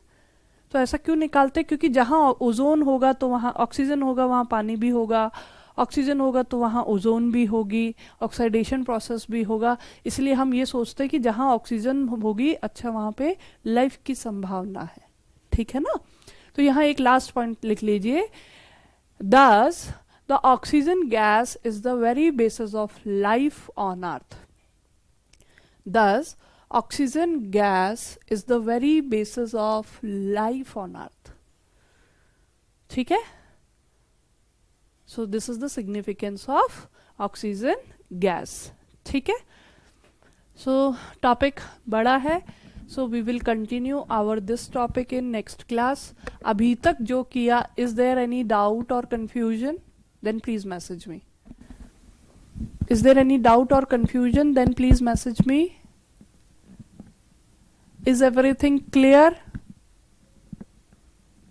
तो ऐसा क्यों निकालते? क्योंकि जहाँ ओजोन होगा तो वहाँ ऑक्सीजन होगा, वहाँ पानी भी होगा, ऑक्सीजन होगा तो वहाँ ओजोन भी होगी, ऑक्सीडेशन प्रोसेस भी होगा। इसलिए हम ये सोचते हैं कि जहाँ ऑक्सीजन होगी, अच्छा वहाँ पे लाइफ की संभावना है। ठीक है ना? तो यहाँ एक लास्ट पॉइंट लिख लीजिए, दस the oxygen gas is the very basis of life on earth. दस oxygen gas is the very basis of life on earth। ठीक है? So this is the significance of oxygen gas। ठीक है? So topic बड़ा है, so we will continue our this topic in next class। अभी तक जो किया, is there any doubt or confusion? Then please message me। Is there any doubt or confusion? Then please message me। Is everything clear?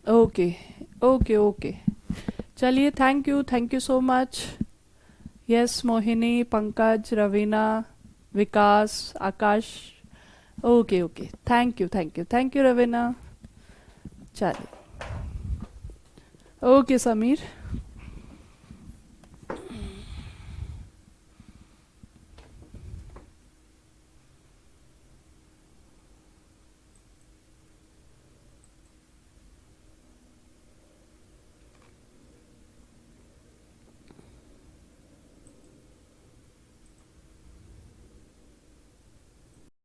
Okay, okay, okay। चलिए, thank you so much। Yes, Mohini, Pankaj, Raveena, Vikas, Akash. Okay, okay। Thank you Raveena. चलिए, okay समीर।